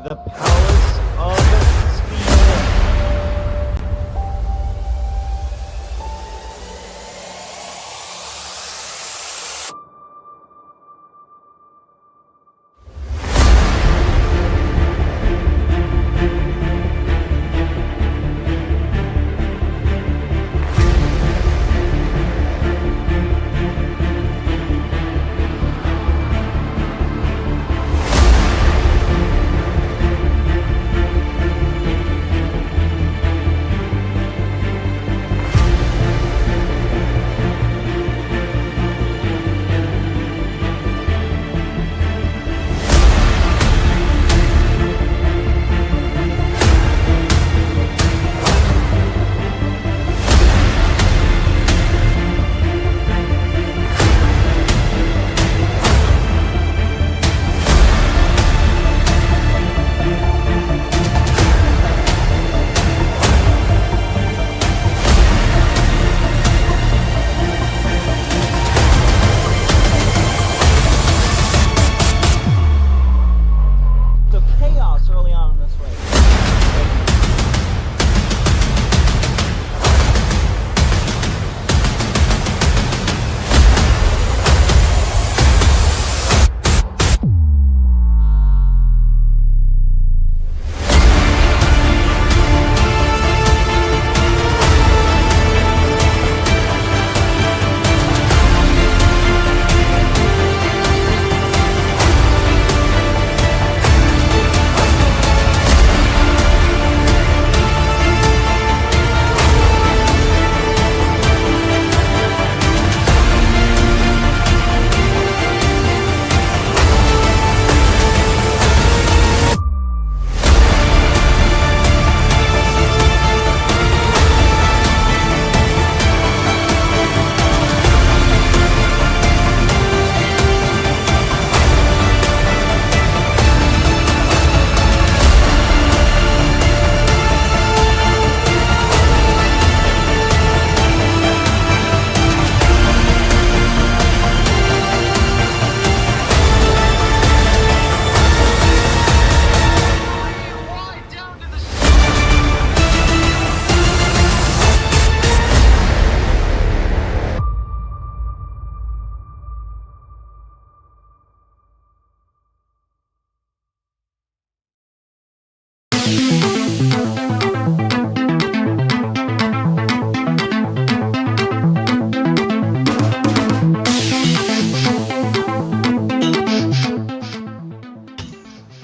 the Palace of Speed. Early on in this race.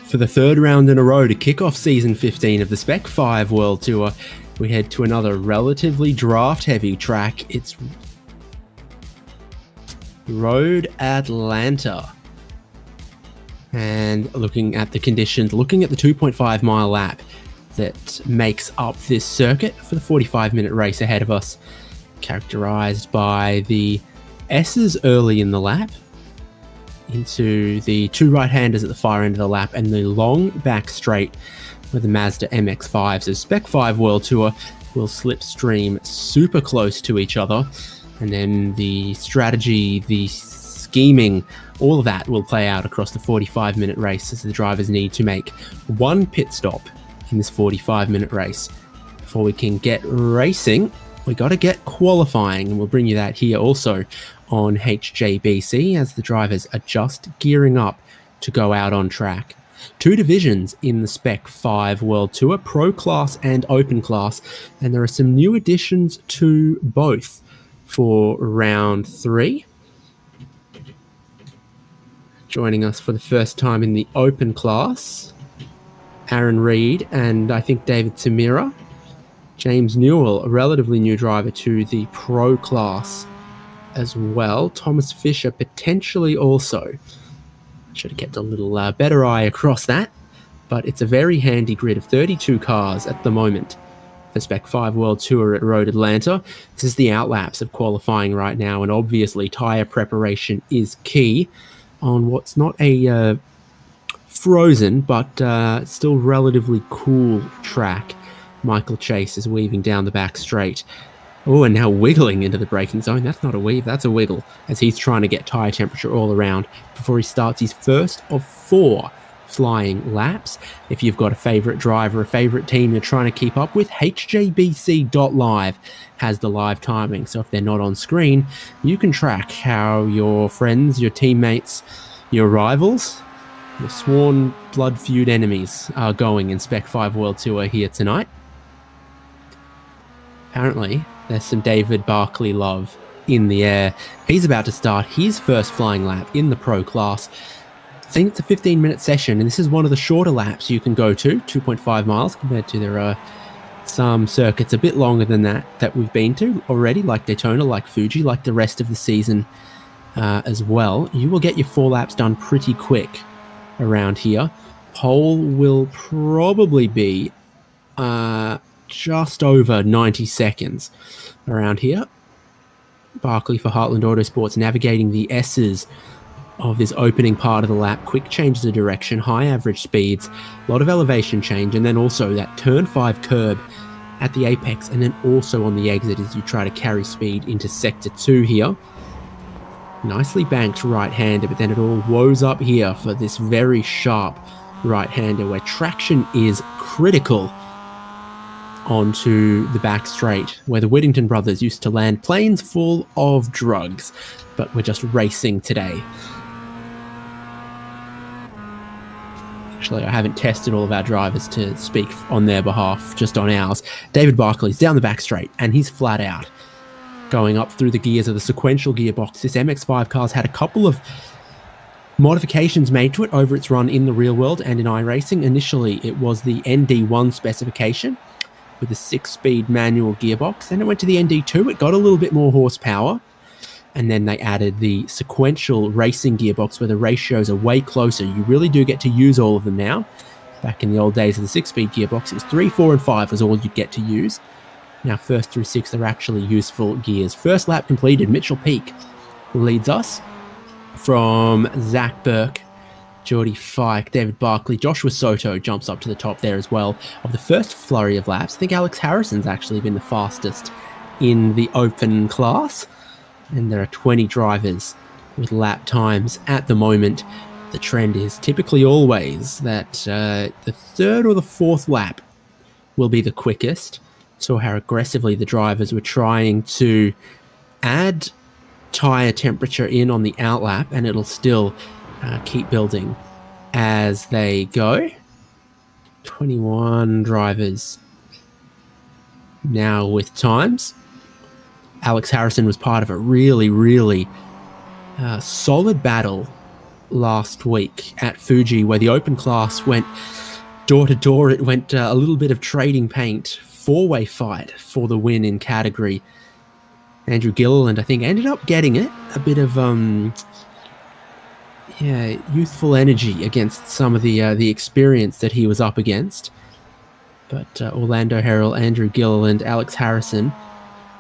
For the third round in a row to kick off Season 15 of the Spec-5 World Tour, we head to another relatively draft-heavy track. It's Road Atlanta. And looking at the conditions, looking at the 2.5 mile lap that makes up this circuit for the 45-minute race ahead of us, characterized by the S's early in the lap, into the two right-handers at the far end of the lap, and the long back straight with the Mazda MX-5. So Spec-5 World Tour will slipstream super close to each other, and then the strategy, the scheming, all of that will play out across the 45-minute race as the drivers need to make one pit stop in this 45-minute race. Before we can get racing, we got to get qualifying, and we'll bring you that here also on HJBC as the drivers are just gearing up to go out on track. Two divisions in the Spec-5 World Tour, Pro Class and Open Class, and there are some new additions to both for round 3. Joining us for the first time in the Open Class, Aaron Reed and I think David Tamira. James Newell, a relatively new driver to the Pro Class as well. Thomas Fisher potentially also. Should have kept a little better eye across that, but it's a very handy grid of 32 cars at the moment for Spec-5 World Tour at Road Atlanta. This is the outlaps of qualifying right now, and obviously tyre preparation is key on what's not a frozen but still relatively cool track. Michael Chase is weaving down the back straight. Oh, and now wiggling into the braking zone. That's not a weave, that's a wiggle, as he's trying to get tyre temperature all around before he starts his first of 4 flying laps. If you've got a favorite driver, a favorite team you're trying to keep up with, HJBC.live has the live timing. So if they're not on screen, you can track how your friends, your teammates, your rivals, your sworn blood feud enemies are going in Spec-5 World Tour here tonight. Apparently, there's some David Barkley love in the air. He's about to start his first flying lap in the pro class. I think it's a 15-minute session, and this is one of the shorter laps you can go to, 2.5 miles, compared to there are some circuits a bit longer than that we've been to already, like Daytona, like Fuji, like the rest of the season as well. You will get your 4 laps done pretty quick around here. Pole will probably be just over 90 seconds around here. Barkley for Heartland Autosports navigating the S's of this opening part of the lap. Quick changes of direction, high average speeds, a lot of elevation change, and then also that turn 5 curb at the apex, and then also on the exit as you try to carry speed into sector 2 here. Nicely banked right-hander, but then it all woes up here for this very sharp right-hander where traction is critical onto the back straight, where the Whittington brothers used to land planes full of drugs, but we're just racing today. Actually, I haven't tested all of our drivers to speak on their behalf, just on ours. David Barkley's down the back straight, and he's flat out going up through the gears of the sequential gearbox. This MX-5 car's had a couple of modifications made to it over its run in the real world and in iRacing. Initially, it was the ND1 specification with a 6-speed manual gearbox. Then it went to the ND2. It got a little bit more horsepower. And then they added the sequential racing gearbox where the ratios are way closer. You really do get to use all of them now. Back in the old days of the 6-speed gearbox, it was 3, 4, and 5 was all you'd get to use. Now, first through 6, they're actually useful gears. First lap completed. Mitchell Peak leads us from Zach Burke, Geordie Fike, David Barkley. Joshua Soto jumps up to the top there as well. Of the first flurry of laps, I think Alex Harrison's actually been the fastest in the open class. And there are 20 drivers with lap times at the moment. The trend is typically always that the third or the fourth lap will be the quickest. Saw how aggressively the drivers were trying to add tyre temperature in on the outlap, and it'll still keep building as they go. 21 drivers now with times. Alex Harrison was part of a really, really solid battle last week at Fuji, where the open class went door to door. It went a little bit of trading paint, 4-way fight for the win in category. Andrew Gilliland, I think, ended up getting it. A bit of youthful energy against some of the experience that he was up against. But Orlando Harrell, Andrew Gilliland, Alex Harrison.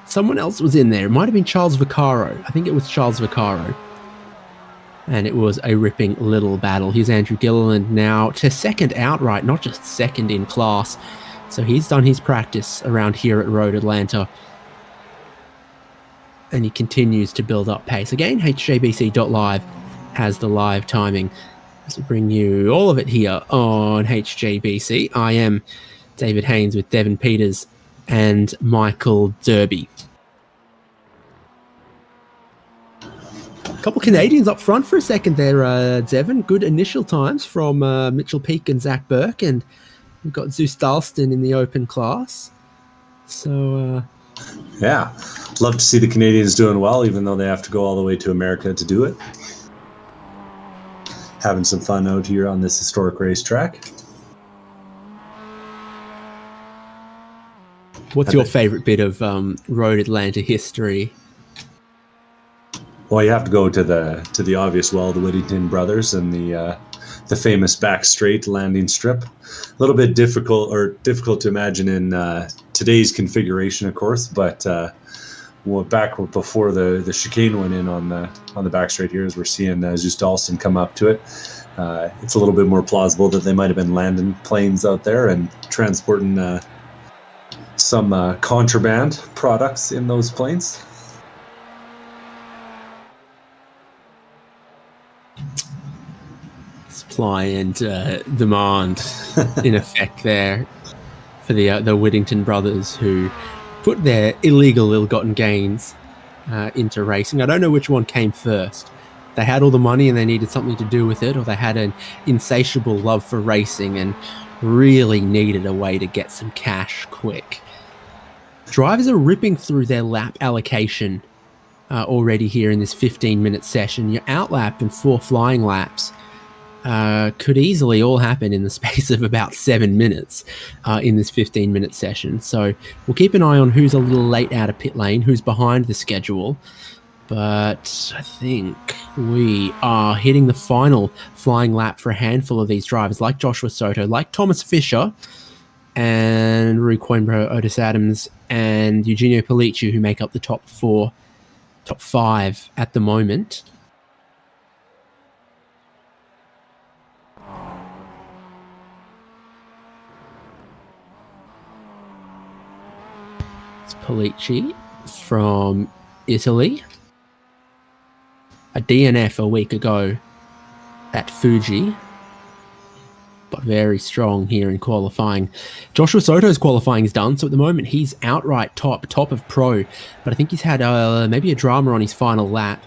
Someone else was in there. It might have been Charles Vaccaro. I think it was Charles Vaccaro. And it was a ripping little battle. Here's Andrew Gilliland now to second outright, not just second in class. So he's done his practice around here at Road Atlanta. And he continues to build up pace. Again, HJBC.live has the live timing. As we bring you all of it here on HJBC. I am David Haynes with Devin Peters and Michael Derby. A couple Canadians up front for a second there, Devin. Good initial times from Mitchell Peak and Zach Burke, and we've got Zeus Dalston in the open class. So, yeah, love to see the Canadians doing well, even though they have to go all the way to America to do it. Having some fun out here on this historic racetrack. What's your favorite bit of Road Atlanta history? Well, you have to go to the obvious well, the Whittington brothers and the famous back straight landing strip. A little bit difficult to imagine in today's configuration, of course, but back before the chicane went in on the back straight here, as we're seeing Zeus Dalston come up to it. It's a little bit more plausible that they might have been landing planes out there and transporting some contraband products in those planes. supply and demand in effect there for the Whittington brothers, who put their illegal, ill-gotten gains into racing. I don't know which one came first. They had all the money and they needed something to do with it, or they had an insatiable love for racing and really needed a way to get some cash quick. Drivers are ripping through their lap allocation already here in this 15-minute session. Your outlap and 4 flying laps could easily all happen in the space of about 7 minutes in this 15-minute session. So we'll keep an eye on who's a little late out of pit lane, who's behind the schedule. But I think we are hitting the final flying lap for a handful of these drivers, like Joshua Soto, like Thomas Fisher, and Rui Coimbra, Otis Adams, and Eugenio Pellicci, who make up the top 5 at the moment. It's Pellicci from Italy. A DNF a week ago at Fuji, but very strong here in qualifying. Joshua Soto's qualifying is done, so at the moment he's outright top of pro, but I think he's had maybe a drama on his final lap,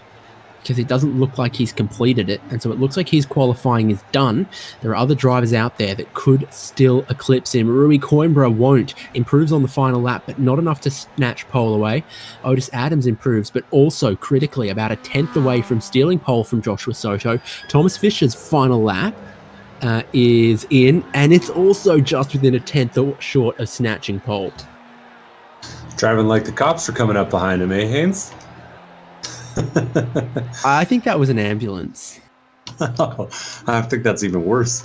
because it doesn't look like he's completed it, and so it looks like his qualifying is done. There are other drivers out there that could still eclipse him. Rui Coimbra won't. Improves on the final lap, but not enough to snatch pole away. Otis Adams improves, but also critically about a 10th away from stealing pole from Joshua Soto. Thomas Fisher's final lap is in, and it's also just within a 10th short of snatching pole. Driving like the cops were coming up behind him, eh, Haynes? I think that was an ambulance. Oh, I think that's even worse.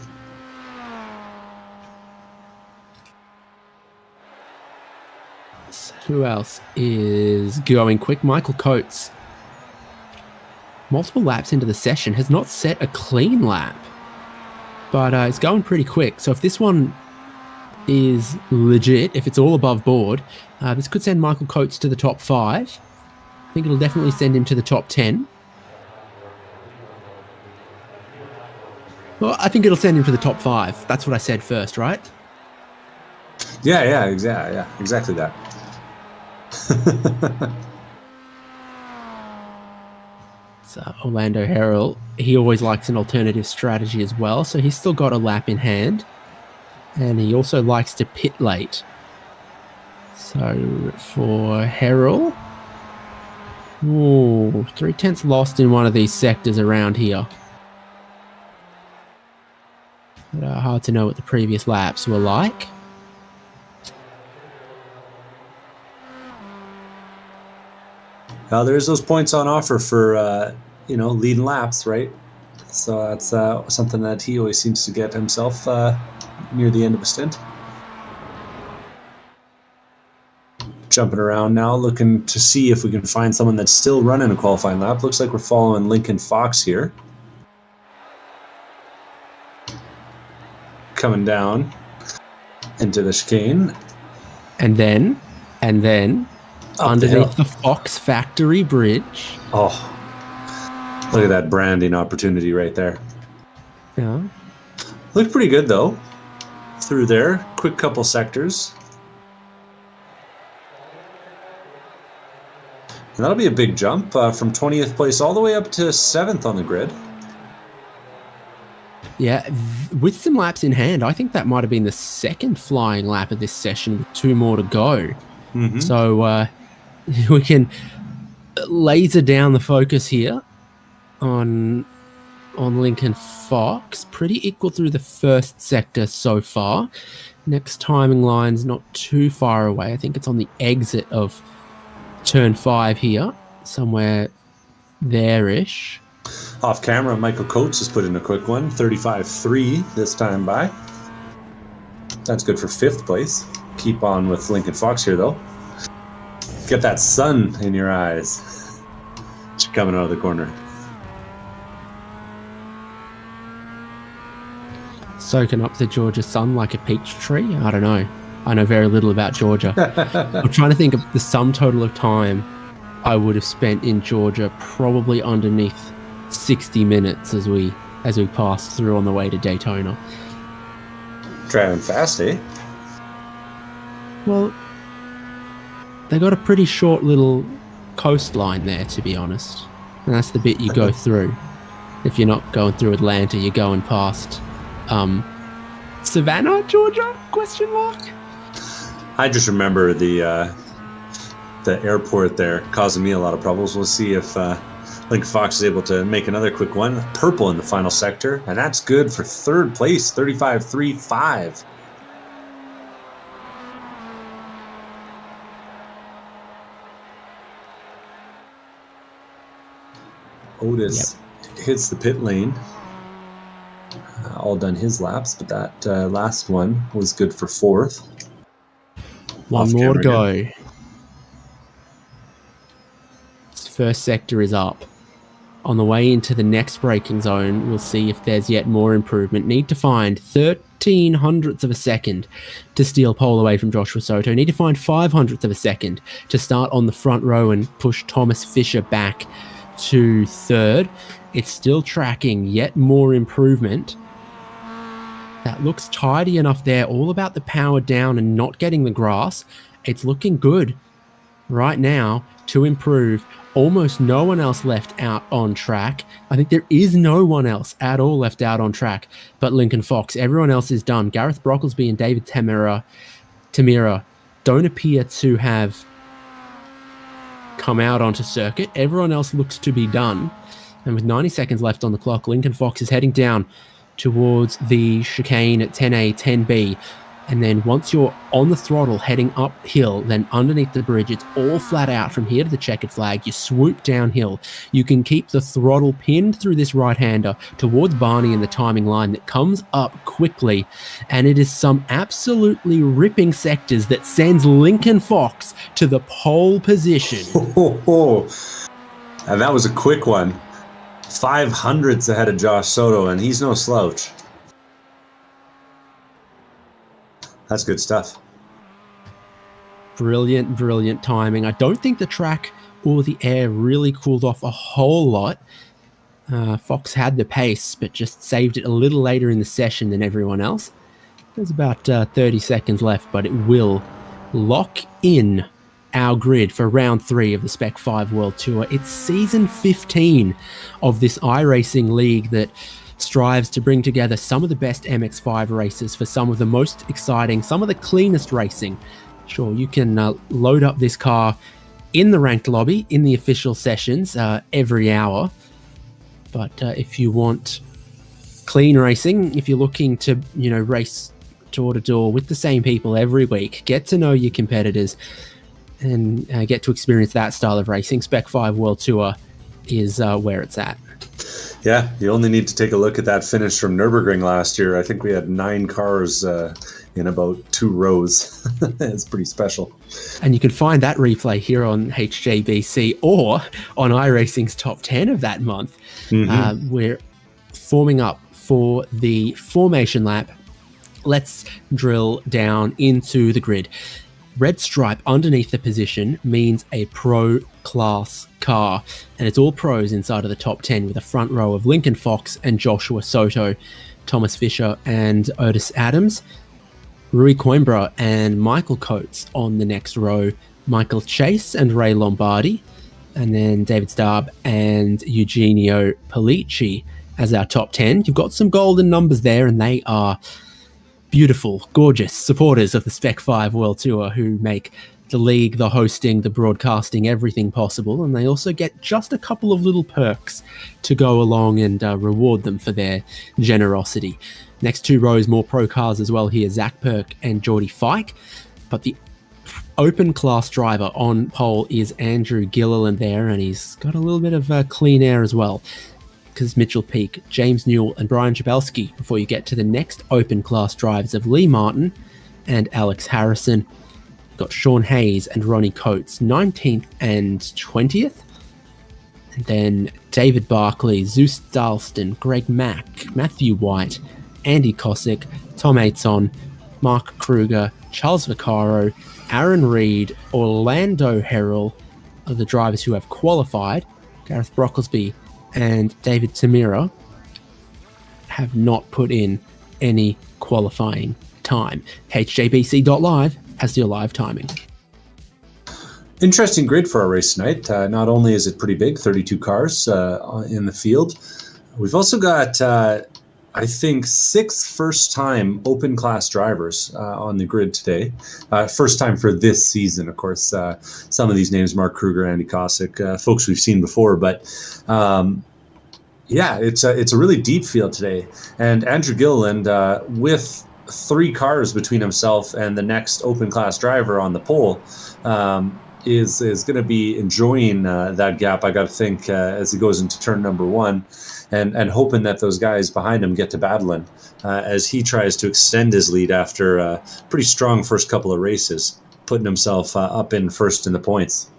So who else is going quick? Michael Coates. Multiple laps into the session, has not set a clean lap, but it's going pretty quick. So if this one is legit, if it's all above board, this could send Michael Coates to the top 5. I think it'll definitely send him to the top 10. Well, I think it'll send him to the top 5. That's what I said first, right? Yeah, exactly that. So Orlando Harrell, he always likes an alternative strategy as well, so he's still got a lap in hand. And he also likes to pit late. So for Harrell, 3/10 lost in one of these sectors around here. But, hard to know what the previous laps were like. There's those points on offer for leading laps, right? So that's something that he always seems to get himself near the end of a stint. Jumping around now, looking to see if we can find someone that's still running a qualifying lap. Looks like we're following Lincoln Fox here. Coming down into the chicane. And then underneath the Fox Factory Bridge. Oh, look at that branding opportunity right there. Yeah. Looked pretty good though. Through there, quick couple sectors. And that'll be a big jump from 20th place all the way up to 7th on the grid. Yeah, with some laps in hand, I think that might have been the second flying lap of this session with 2 more to go. Mm-hmm. So we can laser down the focus here on Lincoln Fox. Pretty equal through the first sector so far. Next timing line's not too far away. I think it's on the exit of turn 5 here, somewhere there-ish. Off camera, Michael Coates has put in a quick one, 35.3 this time by. That's good for 5th place. Keep on with Lincoln Fox here, though. Get that sun in your eyes. It's coming out of the corner. Soaking up the Georgia sun like a peach tree? I don't know. I know very little about Georgia. I'm trying to think of the sum total of time I would have spent in Georgia, probably underneath 60 minutes as we as we pass through on the way to Daytona. Driving fast, eh? Well, they got a pretty short little coastline there, to be honest. And that's the bit you go through. If you're not going through Atlanta, you're going past Savannah, Georgia? Question mark. I just remember the airport there causing me a lot of problems. We'll see if Lincoln Fox is able to make another quick one. Purple in the final sector, and that's good for third place, 35.35. Otis hits the pit lane. All done his laps, but that last one was good for fourth. One more to go. This first sector is up. On the way into the next braking zone, we'll see if there's yet more improvement. Need to find 13 hundredths of a second to steal pole away from Joshua Soto. Need to find 5 hundredths of a second to start on the front row and push Thomas Fisher back to third. It's still tracking yet more improvement. That looks tidy enough there. All about the power down and not getting the grass. It's looking good right now to improve. Almost no one else left out on track. I think there is no one else at all left out on track but Lincoln Fox. Everyone else is done. Gareth Brocklesby and David Tamira don't appear to have come out onto circuit. Everyone else looks to be done. And with 90 seconds left on the clock, Lincoln Fox is heading down towards the chicane at 10A, 10B. And then once you're on the throttle heading uphill, then underneath the bridge, it's all flat out from here to the checkered flag. You swoop downhill. You can keep the throttle pinned through this right-hander towards Barney in the timing line that comes up quickly. And it is some absolutely ripping sectors that sends Lincoln Fox to the pole position. And that was a quick one. 5 hundredths ahead of Josh Soto, and he's no slouch. That's good stuff. Brilliant, brilliant timing. I don't think the track or the air really cooled off a whole lot. Fox had the pace, but just saved it a little later in the session than everyone else. There's about 30 seconds left, but it will lock in our grid for round 3 of the Spec-5 World Tour. It's season 15 of this iRacing league that strives to bring together some of the best MX-5 races for some of the most exciting, some of the cleanest racing. Sure, you can load up this car in the ranked lobby, in the official sessions every hour. But if you want clean racing, if you're looking to, race door to door with the same people every week, get to know your competitors and get to experience that style of racing, Spec-5 World Tour is where it's at. Yeah, you only need to take a look at that finish from Nürburgring last year. I think we had 9 cars in about 2 rows. It's pretty special. And you can find that replay here on HJBC or on iRacing's top 10 of that month. Mm-hmm. We're forming up for the formation lap. Let's drill down into the grid. Red stripe underneath the position means a pro class car, and it's all pros inside of the top 10 with a front row of Lincoln Fox and Joshua Soto, Thomas Fisher and Otis Adams, Rui Coimbra and Michael Coates on the next row, Michael Chase and Ray Lombardi, and then David Starb and Eugenio Polici as our top 10. You've got some golden numbers there, and they are beautiful, gorgeous supporters of the Spec-5 World Tour who make the league, the hosting, the broadcasting, everything possible. And they also get just a couple of little perks to go along and reward them for their generosity. Next 2 rows, more pro cars as well here, Zach Perk and Geordie Fike. But the open class driver on pole is Andrew Gilliland there, and he's got a little bit of clean air as well, because Mitchell Peake, James Newell and Brian Chabelski before you get to the next open class drivers of Lee Martin and Alex Harrison. You've got Sean Hayes and Ronnie Coates, 19th and 20th. And then David Barkley, Zeus Dalston, Greg Mack, Matthew White, Andy Cosick, Tom Aiton, Mark Kruger, Charles Vaccaro, Aaron Reed, Orlando Herrell are the drivers who have qualified. Gareth Brocklesby and David Tamira have not put in any qualifying time. HJBC.live has your live timing. Interesting grid for our race tonight. Not only is it pretty big, 32 cars in the field, we've also got, I think, 6 first-time open class drivers on the grid today. First time for this season, of course. Some of these names, Mark Kruger, Andy Kosick, folks we've seen before, but yeah, it's a really deep field today. And Andrew Gilliland, with 3 cars between himself and the next open class driver on the pole, is going to be enjoying that gap, I got to think, as he goes into turn number 1, and hoping that those guys behind him get to battling as he tries to extend his lead after a pretty strong first couple of races, putting himself up in first in the points.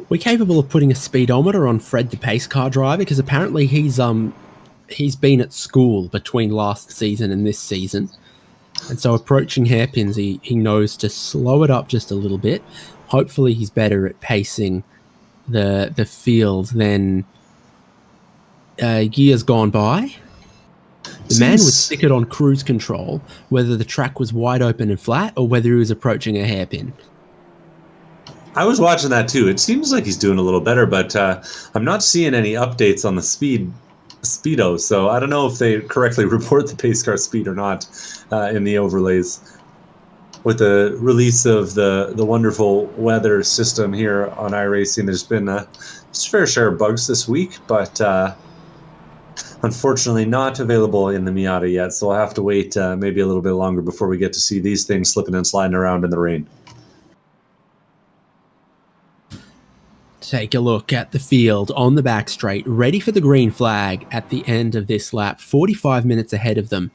We're capable of putting a speedometer on Fred, the pace car driver, because apparently he's been at school between last season and this season. And so approaching hairpins, he knows to slow it up just a little bit. Hopefully he's better at pacing the field than years gone by. The man would stick it on cruise control, whether the track was wide open and flat or whether he was approaching a hairpin. I was watching that too. It seems like he's doing a little better, but I'm not seeing any updates on the speedo, so I don't know if they correctly report the pace car speed or not in the overlays. With the release of the wonderful weather system here on iRacing, there's been a fair share of bugs this week, but unfortunately not available in the Miata yet, so we'll have to wait maybe a little bit longer before we get to see these things slipping and sliding around in the rain. Take a look at the field on the back straight, ready for the green flag at the end of this lap, 45 minutes ahead of them.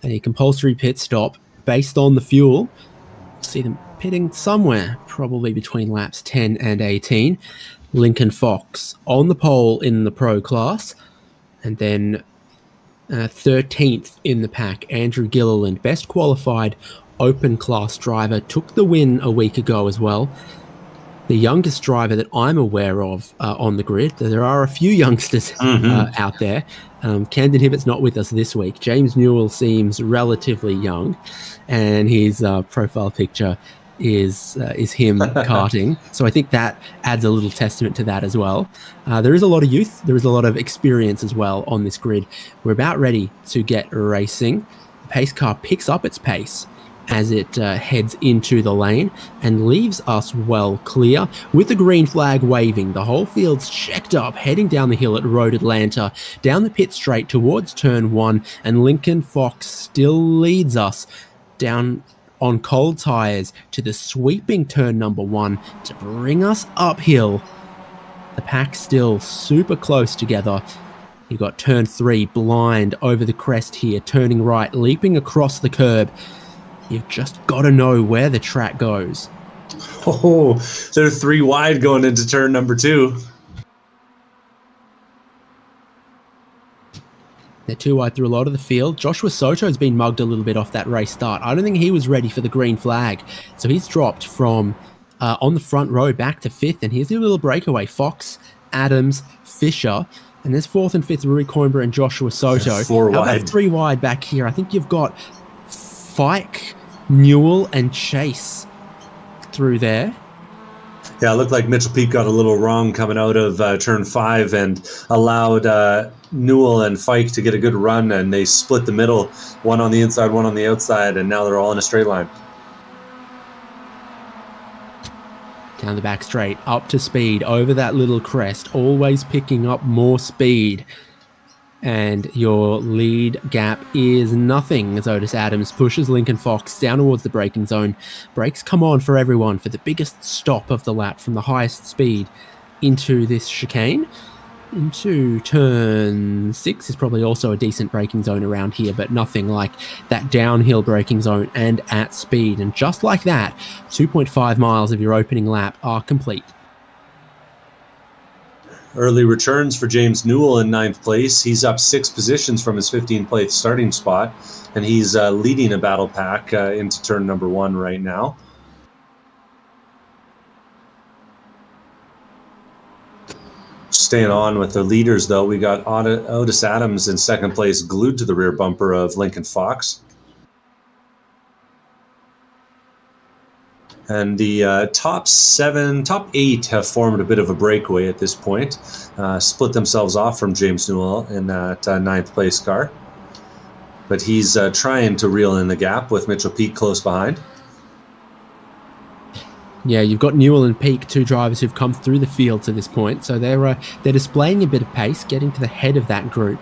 A compulsory pit stop based on the fuel. See them pitting somewhere, probably between laps 10 and 18. Lincoln Fox on the pole in the pro class. And then 13th in the pack, Andrew Gilliland, best qualified open class driver, took the win a week ago as well. The youngest driver that I'm aware of on the grid. There are a few youngsters out there. Camden Hibbett's not with us this week. James Newell seems relatively young, and his profile picture is him karting. So I think that adds a little testament to that as well. There is a lot of youth. There is a lot of experience as well on this grid. We're about ready to get racing. The pace car picks up its pace as it heads into the lane and leaves us well clear with the green flag waving. The whole field's checked up, heading down the hill at Road Atlanta, down the pit straight towards turn 1, and Lincoln Fox still leads us down on cold tyres to the sweeping turn number 1 to bring us uphill. The pack still super close together. You've got turn 3 blind over the crest here, turning right, leaping across the curb. You've just got to know where the track goes. Oh, they're 3 wide going into turn number 2. They're 2 wide through a lot of the field. Joshua Soto's been mugged a little bit off that race start. I don't think he was ready for the green flag. So he's dropped from on the front row back to 5th. And here's a little breakaway. Fox, Adams, Fisher. And there's 4th and 5th, Rory Coimbra and Joshua Soto. 4 How wide. about 3 wide back here? I think you've got Fike, Newell and Chase through there. Yeah, it looked like Mitchell Peak got a little wrong coming out of turn 5 and allowed Newell and Fike to get a good run, and they split the middle, one on the inside, one on the outside, and now they're all in a straight line. Down the back straight, up to speed, over that little crest, always picking up more speed. And your lead gap is nothing as Otis Adams pushes Lincoln Fox down towards the braking zone. Brakes come on for everyone for the biggest stop of the lap from the highest speed into this chicane. Into turn 6 is probably also a decent braking zone around here, but nothing like that downhill braking zone and at speed. And just like that, 2.5 miles of your opening lap are complete. Early returns for James Newell in 9th place. He's up 6 positions from his 15th place starting spot, and he's leading a battle pack into turn number 1 right now. Staying on with the leaders, though, we got Otis Adams in second place, glued to the rear bumper of Lincoln Fox. And the top 8 have formed a bit of a breakaway at this point, split themselves off from James Newell in that 9th place car. But he's trying to reel in the gap with Mitchell Peak close behind. Yeah, you've got Newell and Peak, 2 drivers who've come through the field to this point. So they're displaying a bit of pace, getting to the head of that group,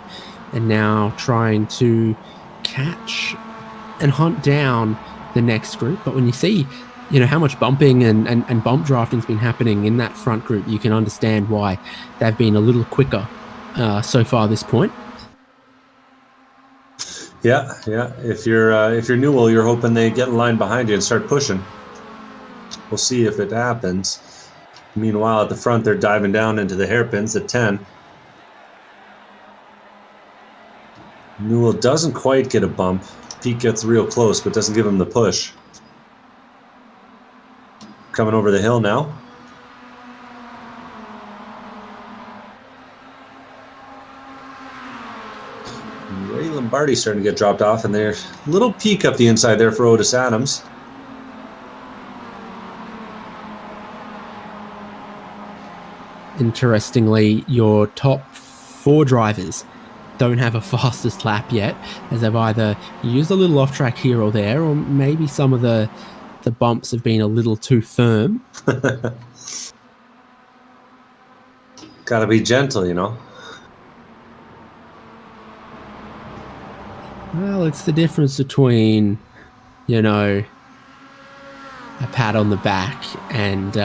and now trying to catch and hunt down the next group. But when you see, how much bumping and bump drafting's been happening in that front group, you can understand why they've been a little quicker so far this point. Yeah. If you're Newell, you're hoping they get in line behind you and start pushing. We'll see if it happens. Meanwhile, at the front, they're diving down into the hairpins at 10. Newell doesn't quite get a bump. Peak gets real close, but doesn't give him the push. Coming over the hill now. Ray Lombardi starting to get dropped off, and there's a little peak up the inside there for Otis Adams. Interestingly, your top 4 drivers don't have a fastest lap yet, as they've either used a little off track here or there, or maybe some of the bumps have been a little too firm. Gotta be gentle, Well, it's the difference between, a pat on the back and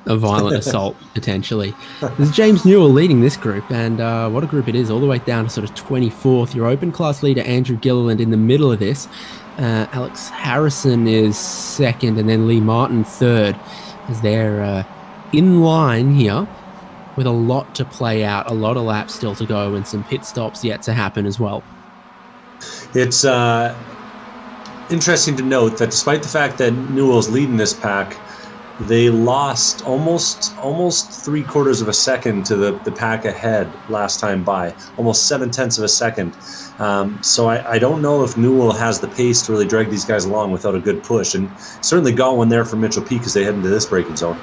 a violent assault, potentially. There's James Newell leading this group, and what a group it is, all the way down to sort of 24th. Your open class leader, Andrew Gilliland, in the middle of this. Alex Harrison is second, and then Lee Martin third, as they're in line here with a lot to play out, a lot of laps still to go, and some pit stops yet to happen as well. It's interesting to note that despite the fact that Newell's leading this pack, they lost almost 3/4 of a second to the pack ahead last time by, almost 0.7 of a second. So I don't know if Newell has the pace to really drag these guys along without a good push, and certainly got one there from Mitchell Peak as they head into this braking zone.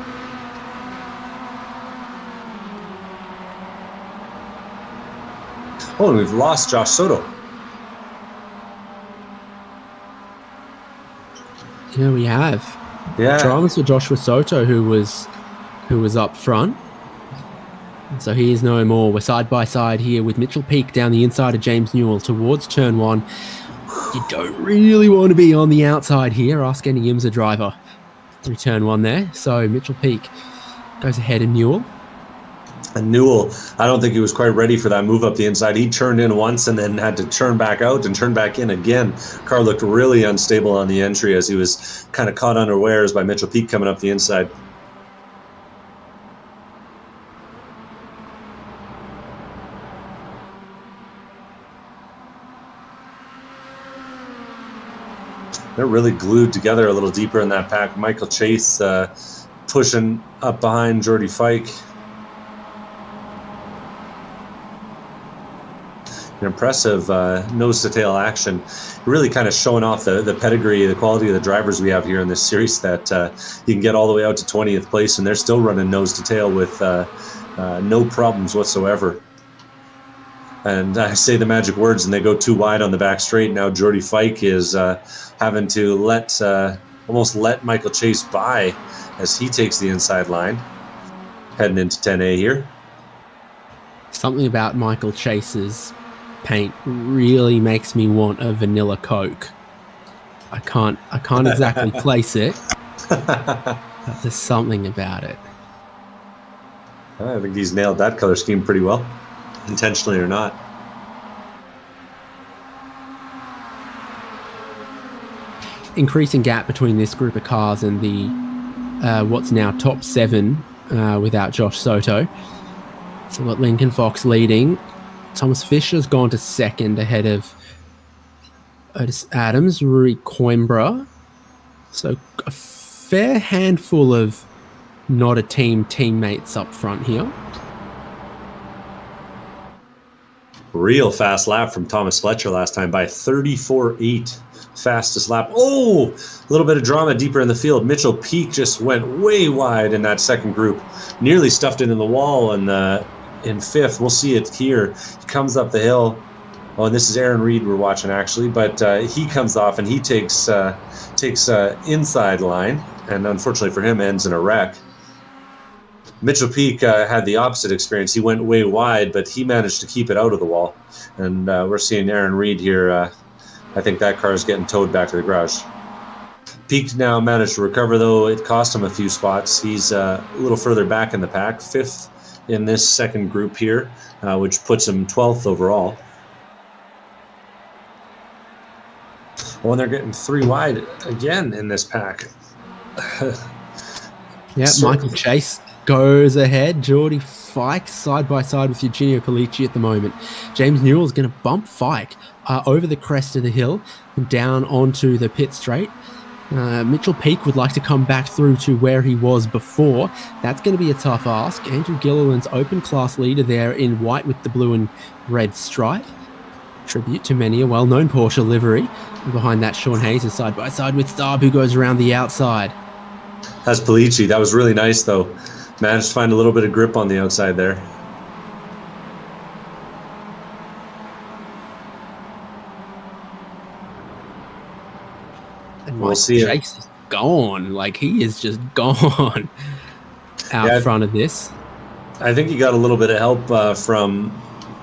Oh, and we've lost Josh Soto. Yeah, we have. Yeah. Dramas for Joshua Soto, who was up front. And so he is no more. We're side by side here with Mitchell Peak down the inside of James Newell towards turn 1. You don't really want to be on the outside here. Ask any IMSA driver through turn 1 there. So Mitchell Peak goes ahead of Newell. And Newell, I don't think he was quite ready for that move up the inside. He turned in once and then had to turn back out and turn back in again. Car looked really unstable on the entry as he was kind of caught unawares by Mitchell Peak coming up the inside. They're really glued together a little deeper in that pack. Michael Chase pushing up behind Jordy Fike. An impressive nose-to-tail action, really kind of showing off the pedigree, the quality of the drivers we have here in this series, that you can get all the way out to 20th place and they're still running nose-to-tail with no problems whatsoever. And I say the magic words and they go too wide on the back straight. Now Jordy Fike is having to almost let Michael Chase by as he takes the inside line, heading into 10A here. Something about Michael Chase's paint really makes me want a vanilla Coke. I can't exactly place it, but there's something about it. I think he's nailed that color scheme pretty well, intentionally or not. Increasing gap between this group of cars and the what's now top 7 without Josh Soto. So we've got Lincoln Fox leading. Thomas Fisher's gone to second ahead of Otis Adams, Rory Coimbra. So a fair handful of not a teammates up front here. Real fast lap from Thomas Fletcher last time by 34.8. Fastest lap. Oh, a little bit of drama deeper in the field. Mitchell Peak just went way wide in that second group. Nearly stuffed it in the wall and in fifth. We'll see it here. He comes up the hill. Oh, and this is Aaron Reed we're watching actually, but he comes off and he takes inside line, and unfortunately for him ends in a wreck. Mitchell Peak had the opposite experience. He went way wide, but he managed to keep it out of the wall. And we're seeing Aaron Reed here. I think that car is getting towed back to the garage. Peak now managed to recover, though. It cost him a few spots. He's a little further back in the pack, 5th in this second group here, which puts him 12th overall. Oh, and they're getting 3 wide again in this pack. Yeah, Michael Chase goes ahead. Geordie Fike side by side with Eugenio Polici at the moment. James Newell's going to bump Fike over the crest of the hill and down onto the pit straight. Mitchell Peak would like to come back through to where he was before. That's going to be a tough ask. Andrew Gilliland's open class leader there in white with the blue and red stripe. Tribute to many a well-known Porsche livery. And behind that, Sean Hayes is side by side with Starb, who goes around the outside. That's Polici. That was really nice, though. Managed to find a little bit of grip on the outside there. And we'll Michael see Chase is gone. Like, he is just gone out front of this. I think he got a little bit of help from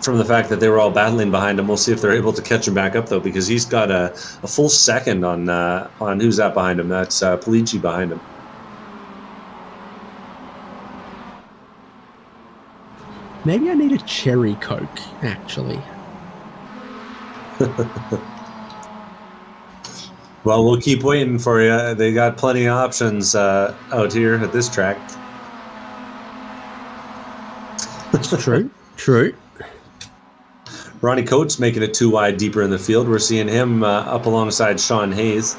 the fact that they were all battling behind him. We'll see if they're able to catch him back up, though, because he's got a full second on who's that behind him. That's Polici behind him. Maybe I need a cherry Coke, actually. Well, we'll keep waiting for you. They got plenty of options out here at this track. It's true. True. Ronnie Coates making it 2 wide deeper in the field. We're seeing him up alongside Sean Hayes.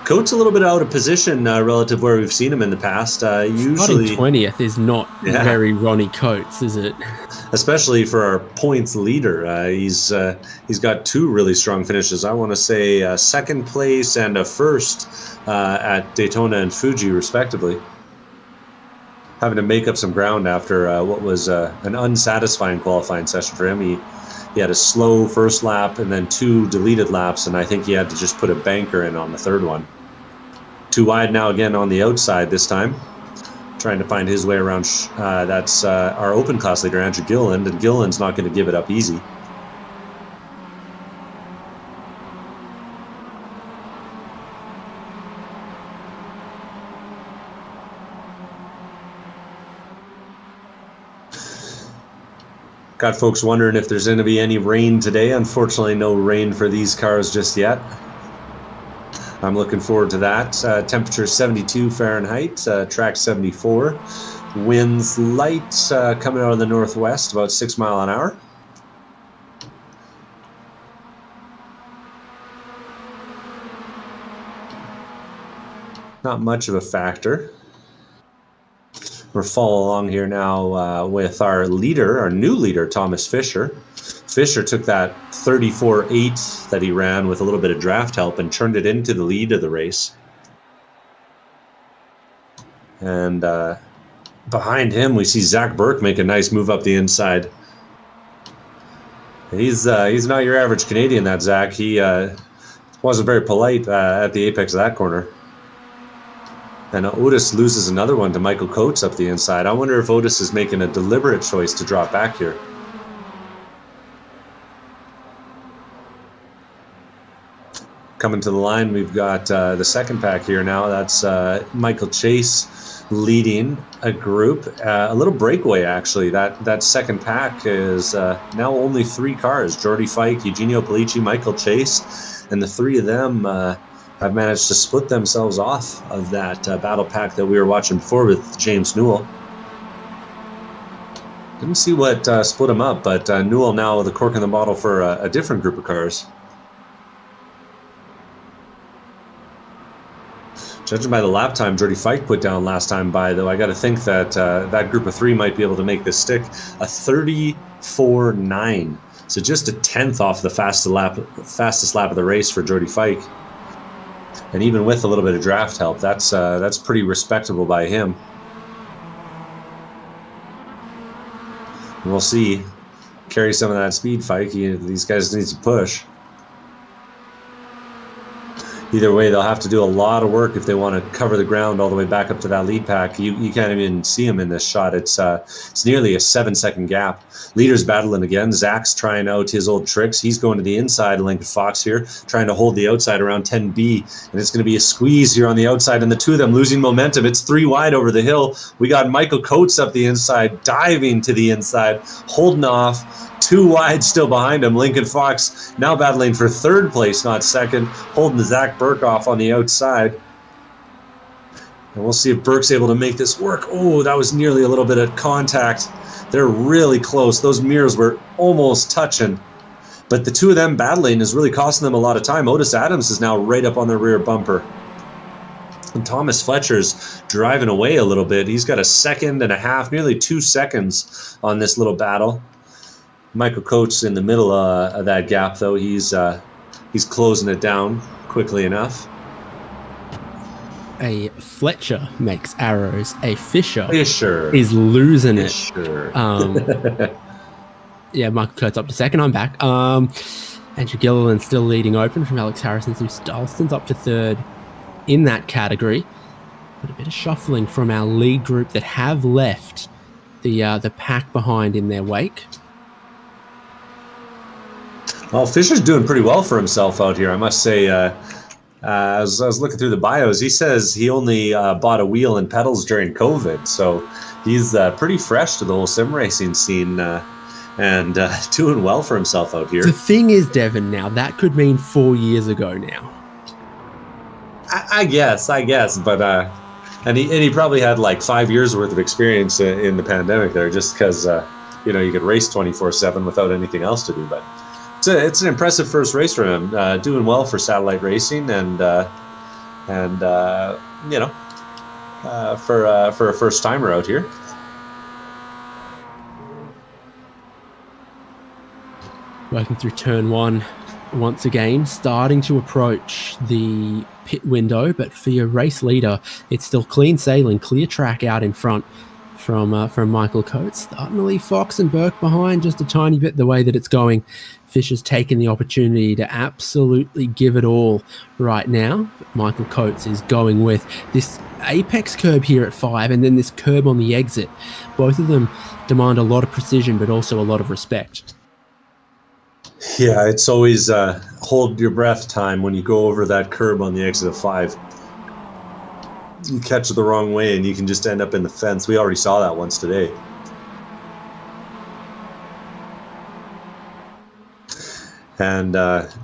Coates a little bit out of position relative where we've seen him in the past. Usually 20th is not very Ronnie Coates, is it? Especially for our points leader. He's got 2 really strong finishes. I want to say second place and a first at Daytona and Fuji, respectively. Having to make up some ground after what was an unsatisfying qualifying session for him. He had a slow first lap and then 2 deleted laps, and I think he had to just put a banker in on the third one. 2 wide now again on the outside this time. Trying to find his way around. That's our open class leader, Andrew Gilliland, and Gilliland's not going to give it up easy. Got folks wondering if there's going to be any rain today. Unfortunately, no rain for these cars just yet. I'm looking forward to that. Temperature 72 Fahrenheit, track 74. Winds light coming out of the northwest, about 6 miles an hour. Not much of a factor. We're following along here now with our leader, our new leader, Thomas Fisher. Fisher took that 34.8 that he ran with a little bit of draft help and turned it into the lead of the race. And behind him, we see Zach Burke make a nice move up the inside. He's not your average Canadian, that Zach. He wasn't very polite at the apex of that corner. And Otis loses another one to Michael Coates up the inside. I wonder if Otis is making a deliberate choice to drop back here. Coming to the line, we've got the second pack here now. That's Michael Chase leading a group. A little breakaway, actually. That second pack is now only 3 cars. Geordie Fike, Eugenio Polici, Michael Chase. And the 3 of them have managed to split themselves off of that battle pack that we were watching before with James Newell. Didn't see what split them up, but Newell now with a cork in the bottle for a different group of cars. Judging by the lap time Jordy Fike put down last time by, though, I got to think that that group of 3 might be able to make this stick. A 34.9. So just a tenth off the fastest lap of the race for Jordy Fike. And even with a little bit of draft help, that's pretty respectable by him. And we'll see. Carry some of that speed, Fike. These guys need to push. Either way, they'll have to do a lot of work if they want to cover the ground all the way back up to that lead pack. You can't even see him in this shot. It's nearly a 7-second gap. Leader's battling again. Zach's trying out his old tricks. He's going to the inside of Lincoln Fox here, trying to hold the outside around 10B. And it's going to be a squeeze here on the outside, and the two of them losing momentum. It's 3 wide over the hill. We got Michael Coates up the inside, diving to the inside, holding off. 2 wide still behind him. Lincoln Fox now battling for 3rd place, not 2nd, holding Zach Burke off on the outside. And we'll see if Burke's able to make this work. Oh, that was nearly a little bit of contact. They're really close. Those mirrors were almost touching. But the two of them battling is really costing them a lot of time. Otis Adams is now right up on the rear bumper. And Thomas Fletcher's driving away a little bit. He's got a 1.5 seconds, nearly 2 seconds on this little battle. Michael Coates in the middle of that gap, though. He's closing it down quickly enough. A Fletcher makes arrows. A Fisher is losing it. Fisher. Yeah, Michael Coates up to 2nd. I'm back. Andrew Gilliland still leading open from Alex Harrison. So Dalston's up to 3rd in that category. But a bit of shuffling from our lead group that have left the pack behind in their wake. Well, Fisher's doing pretty well for himself out here, I must say. As I was looking through the bios, he says he only bought a wheel and pedals during COVID, so he's pretty fresh to the whole sim racing scene and doing well for himself out here. The thing is, Devin, now that could mean 4 years ago now. I guess, but and he probably had like 5 years worth of experience in the pandemic there, just because you could race 24/7 without anything else to do, but. It's an impressive first race for him, doing well for satellite racing, and for a first timer out here. Working through turn 1 once again, starting to approach the pit window, but for your race leader, it's still clean sailing, clear track out in front from Michael Coates. Starting to leave Fox and Burke behind just a tiny bit the way that it's going. Fisher's taken the opportunity to absolutely give it all right now. But Michael Coates is going with this apex curb here at 5 and then this curb on the exit. Both of them demand a lot of precision, but also a lot of respect. Yeah, it's always hold your breath time when you go over that curb on the exit of 5. You catch it the wrong way and you can just end up in the fence. We already saw that once today. And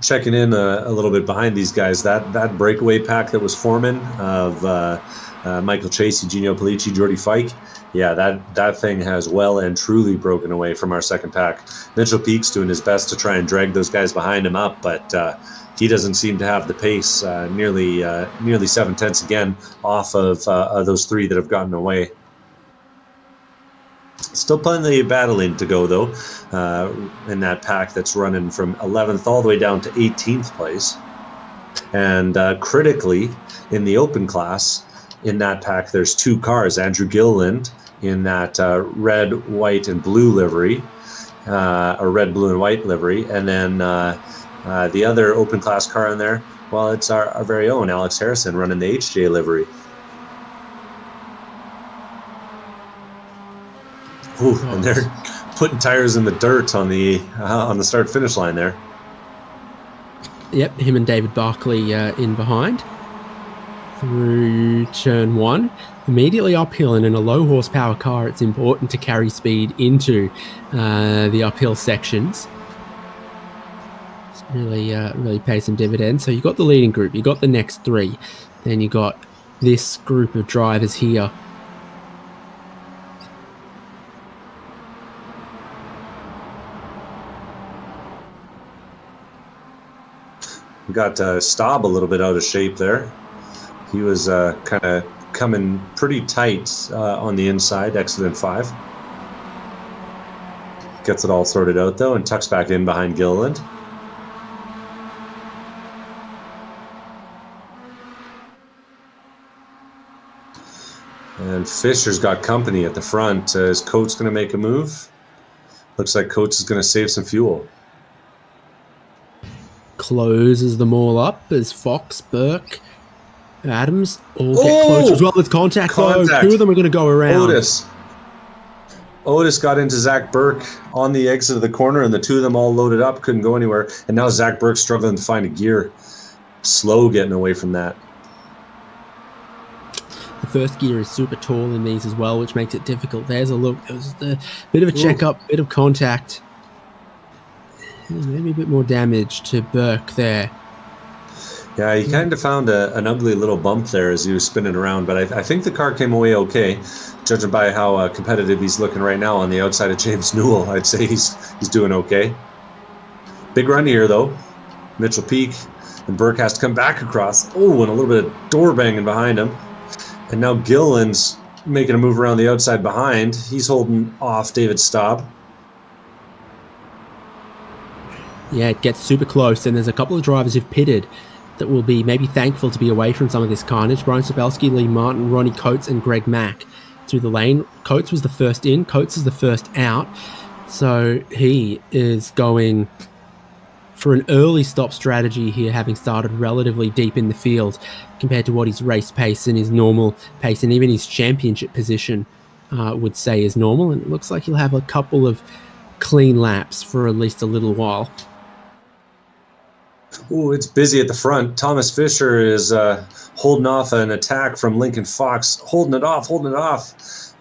checking in a little bit behind these guys, that breakaway pack that was forming of Michael Chase, Eugenio Polici, Jordy Fike, yeah, that thing has well and truly broken away from our second pack. Mitchell Peak's doing his best to try and drag those guys behind him up, but he doesn't seem to have the pace. Nearly 7/10 again off of those 3 that have gotten away. Still plenty of battling to go, though, in that pack that's running from 11th all the way down to 18th place. And critically, in the open class, in that pack, there's 2 cars. Andrew Gilliland in that red, white, and blue livery, or red, blue, and white livery. And then the other open class car in there, well, it's our very own Alex Harrison running the HJ livery. Ooh, and they're putting tires in the dirt on the start-finish line there. Yep, him and David Barkley in behind. Through turn 1. Immediately uphill, and in a low horsepower car, it's important to carry speed into the uphill sections. It's really pay some dividends. So you got the leading group, you got the next 3, then you got this group of drivers here. We got Staub a little bit out of shape there. He was kind of coming pretty tight on the inside, exiting 5. Gets it all sorted out, though, and tucks back in behind Gilliland. And Fisher's got company at the front. Is Coates going to make a move? Looks like Coates is going to save some fuel. Closes them all up as Fox, Burke, Adams all get close as well with contact. Contact. Two of them are going to go around. Otis got into Zach Burke on the exit of the corner, and the two of them all loaded up, couldn't go anywhere. And now Zach Burke's struggling to find a gear. Slow getting away from that. The first gear is super tall in these as well, which makes it difficult. There's a look. There was a bit of a checkup, bit of contact. Maybe a bit more damage to Burke there. Yeah, he kind of found an ugly little bump there as he was spinning around, but I think the car came away okay, judging by how competitive he's looking right now on the outside of James Newell. I'd say he's doing okay. Big run here, though. Mitchell Peak, and Burke has to come back across. Oh, and a little bit of door banging behind him. And now Gilliland's making a move around the outside behind. He's holding off David Staub. Yeah, it gets super close, and there's a couple of drivers who've pitted that will be maybe thankful to be away from some of this carnage. Brian Sapelski, Lee Martin, Ronnie Coates, and Greg Mack through the lane. Coates was the first in. Coates is the first out. So he is going for an early stop strategy here, having started relatively deep in the field compared to what his race pace and his normal pace and even his championship position would say is normal. And it looks like he'll have a couple of clean laps for at least a little while. Oh, it's busy at the front. Thomas Fisher is holding off an attack from Lincoln Fox. Holding it off.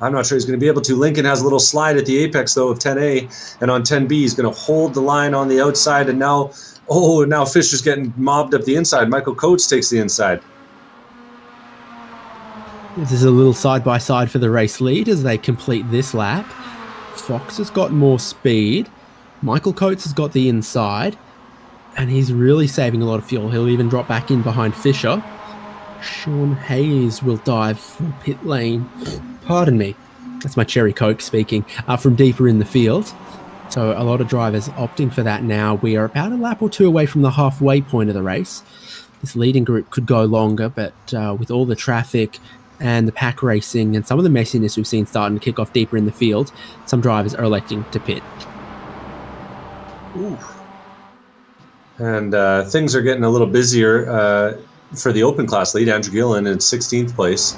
I'm not sure he's going to be able to. Lincoln has a little slide at the apex, though, of 10A. And on 10B, he's going to hold the line on the outside. And now Fisher's getting mobbed up the inside. Michael Coates takes the inside. This is a little side-by-side for the race lead as they complete this lap. Fox has got more speed. Michael Coates has got the inside. And he's really saving a lot of fuel. He'll even drop back in behind Fisher. Sean Hayes will dive for pit lane. Pardon me. That's my Cherry Coke speaking. From deeper in the field. So a lot of drivers opting for that now. We are about a lap or two away from the halfway point of the race. This leading group could go longer, but with all the traffic and the pack racing and some of the messiness we've seen starting to kick off deeper in the field, some drivers are electing to pit. Ooh. And things are getting a little busier for the open class lead. Andrew Gillen in 16th place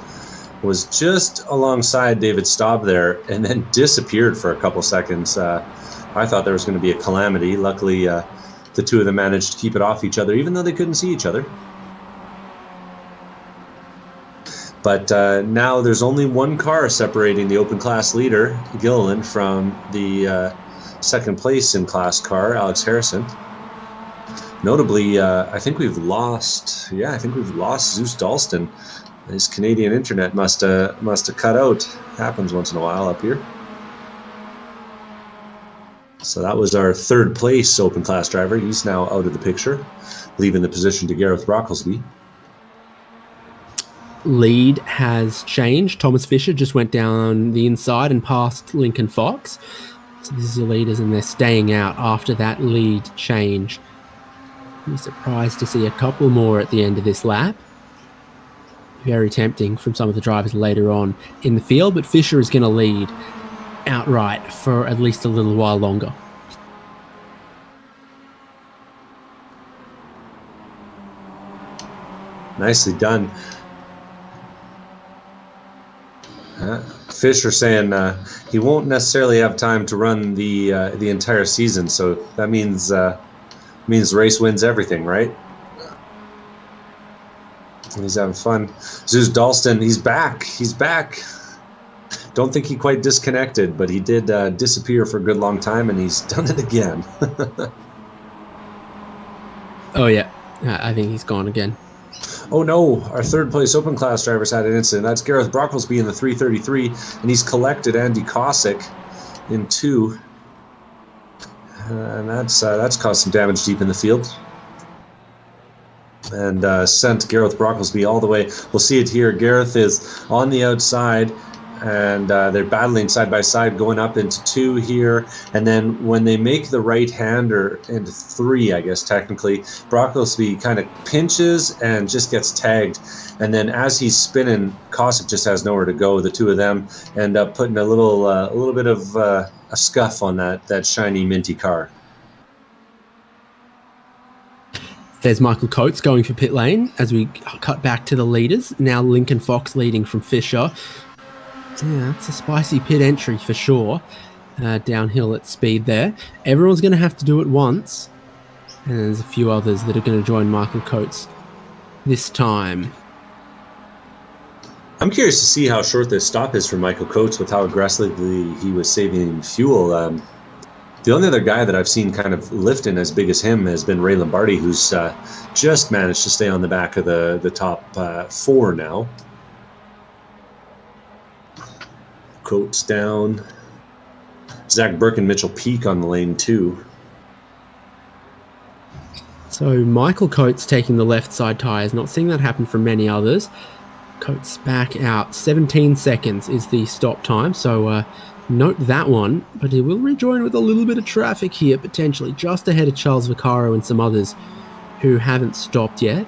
was just alongside David Staub there and then disappeared for a couple seconds. I thought there was going to be a calamity. Luckily, the two of them managed to keep it off each other, even though they couldn't see each other. But now there's only one car separating the open class leader, Gilliland, from the second place in class car, Alex Harrison. Notably, I think we've lost Zeus Dalston. His Canadian internet must have cut out. Happens once in a while up here. So that was our third place open class driver. He's now out of the picture, leaving the position to Gareth Brocklesby. Lead has changed. Thomas Fisher just went down the inside and passed Lincoln Fox. So this is your leaders, and they're staying out after that lead change. Be surprised to see a couple more at the end of this lap. Very tempting from some of the drivers later on in the field, but Fisher is going to lead outright for at least a little while longer. Nicely done. Fisher saying he won't necessarily have time to run the entire season, so that means race wins everything, right? And he's having fun. Zeus Dalston, he's back. Don't think he quite disconnected, but he did disappear for a good long time, and he's done it again. Oh, yeah. I think he's gone again. Oh, no. Our third place open class drivers had an incident. That's Gareth Brocklesby in the 333, and he's collected Andy Cossack in 2. And that's caused some damage deep in the field. and sent Gareth Brocklesby all the way. We'll see it here. Gareth is on the outside, and they're battling side by side, going up into 2 here. And then when they make the right-hander into 3, I guess technically, Brocklesby kind of pinches and just gets tagged. And then as he's spinning, Cossack just has nowhere to go. The 2 of them end up putting a little bit of a scuff on that shiny minty car. There's Michael Coates going for pit lane as we cut back to the leaders. Now Lincoln Fox leading from Fisher. Yeah, that's a spicy pit entry for sure. Downhill at speed there. Everyone's going to have to do it once. And there's a few others that are going to join Michael Coates this time. I'm curious to see how short this stop is for Michael Coates with how aggressively he was saving fuel. The only other guy that I've seen kind of lifting as big as him has been Ray Lombardi, who's just managed to stay on the back of the top 4 now. Coates down. Zach Burke and Mitchell Peak on the lane 2. So Michael Coates taking the left side tyres. Not seeing that happen from many others. Coates back out. 17 seconds is the stop time. So note that one. But he will rejoin with a little bit of traffic here, potentially. Just ahead of Charles Vaccaro and some others who haven't stopped yet.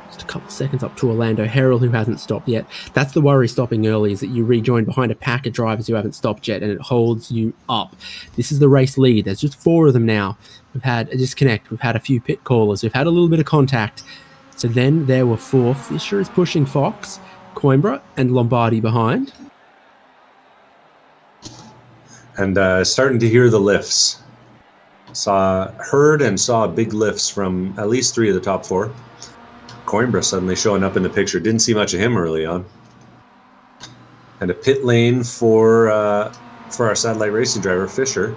Just a couple seconds up to Orlando Herald, who hasn't stopped yet. That's the worry stopping early, is that you rejoin behind a pack of drivers who haven't stopped yet, and it holds you up. This is the race lead. There's just 4 of them now. We've had a disconnect. We've had a few pit callers. We've had a little bit of contact. So then there were 4. Fisher is pushing Fox, Coimbra, and Lombardi behind. And starting to hear the lifts. Heard and saw big lifts from at least 3 of the top 4. Coimbra suddenly showing up in the picture. Didn't see much of him early on. And a pit lane for our satellite racing driver, Fisher.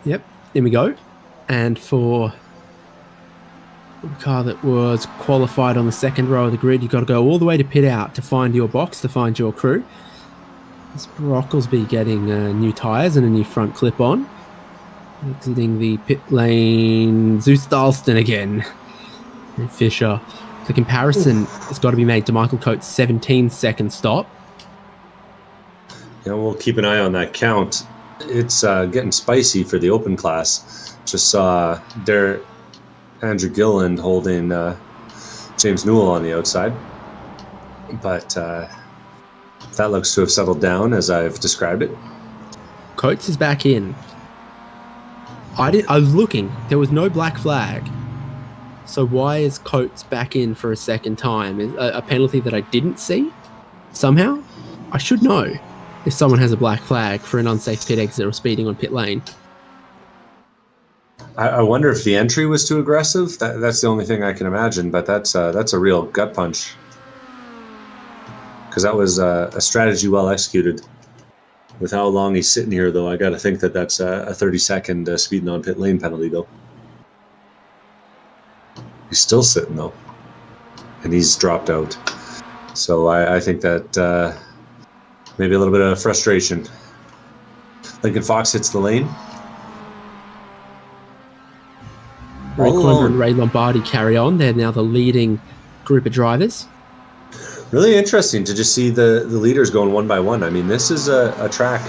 Yep, in we go. And for the car that was qualified on the second row of the grid, you've got to go all the way to pit out to find your box, to find your crew. This Brocklesby getting new tyres and a new front clip on. Exiting the pit lane, Zeus Dalston again. And Fisher. The comparison has got to be made to Michael Coates' 17-second stop. Yeah, we'll keep an eye on that count. It's getting spicy for the open class. Just saw Andrew Gilliland holding James Newell on the outside. But that looks to have settled down as I've described it. Coates is back in. I was looking. There was no black flag. So why is Coates back in for a second time? A penalty that I didn't see? Somehow? I should know if someone has a black flag for an unsafe pit exit or speeding on pit lane. I wonder if the entry was too aggressive. That's the only thing I can imagine, but that's a real gut punch. Because that was a strategy well executed. With how long he's sitting here, though, I got to think that that's a 30-second speeding on pit lane penalty, though. He's still sitting, though. And he's dropped out. So I think that maybe a little bit of frustration. Lincoln Fox hits the lane. Ray Coimbra and Ray Lombardi carry on. They're now the leading group of drivers. Really interesting to just see the leaders going one by one. I mean, this is a track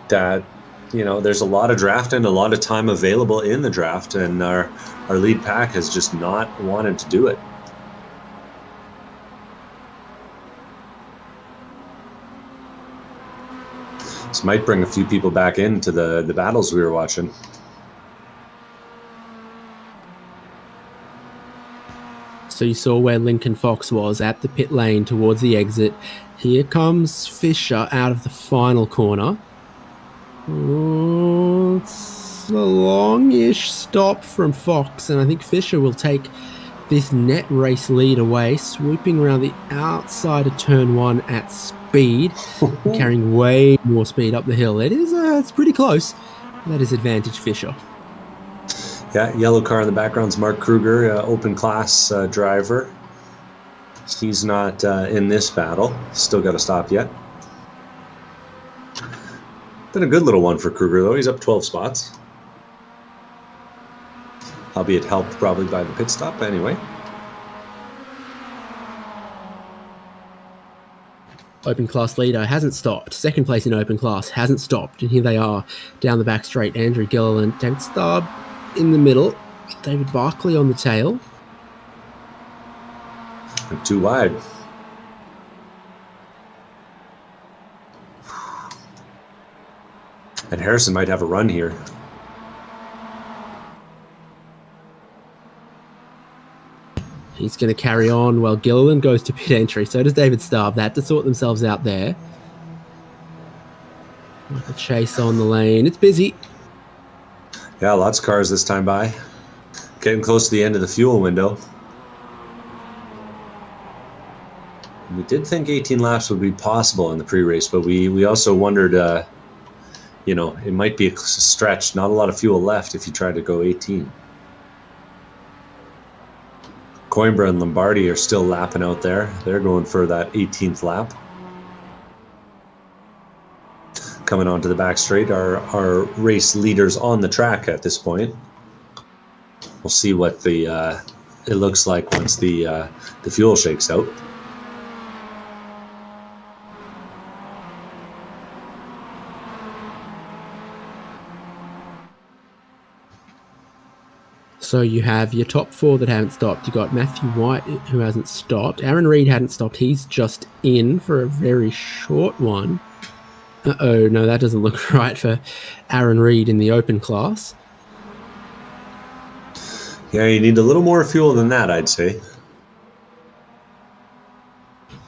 that, there's a lot of draft and a lot of time available in the draft, and our lead pack has just not wanted to do it. This might bring a few people back into the battles we were watching. So you saw where Lincoln Fox was at the pit lane towards the exit. Here comes Fisher out of the final corner. Oh, it's a long-ish stop from Fox, and I think Fisher will take this net race lead away, swooping around the outside of turn 1 at speed, carrying way more speed up the hill. It's pretty close. That is advantage Fisher. Yeah, yellow car in the background's Mark Kruger, open class driver. He's not in this battle. Still got to stop yet. Been a good little one for Kruger, though. He's up 12 spots. albeit helped probably by the pit stop anyway. Open class leader hasn't stopped. Second place in open class hasn't stopped. And here they are down the back straight. Andrew Gilliland, David Starb in the middle. David Barkley on the tail. Too wide. And Harrison might have a run here. He's going to carry on while Gilliland goes to pit entry. So does David Starb. They had to sort themselves out there. Michael Chase on the lane. It's busy. Yeah, lots of cars this time by. Getting close to the end of the fuel window. We did think 18 laps would be possible in the pre-race, but we also wondered, you know, it might be a stretch. Not a lot of fuel left if you try to go 18. Coimbra and Lombardi are still lapping out there. They're going for that 18th lap. Coming onto the back straight are our race leaders on the track at this point. We'll see what the it looks like once the fuel shakes out. So you have your top four that haven't stopped. You got Matthew White, who hasn't stopped. Aaron Reed hadn't stopped. He's just in for a very short one. Uh-oh, no, that doesn't look right for Aaron Reed in the open class. Yeah, you need a little more fuel than that, I'd say.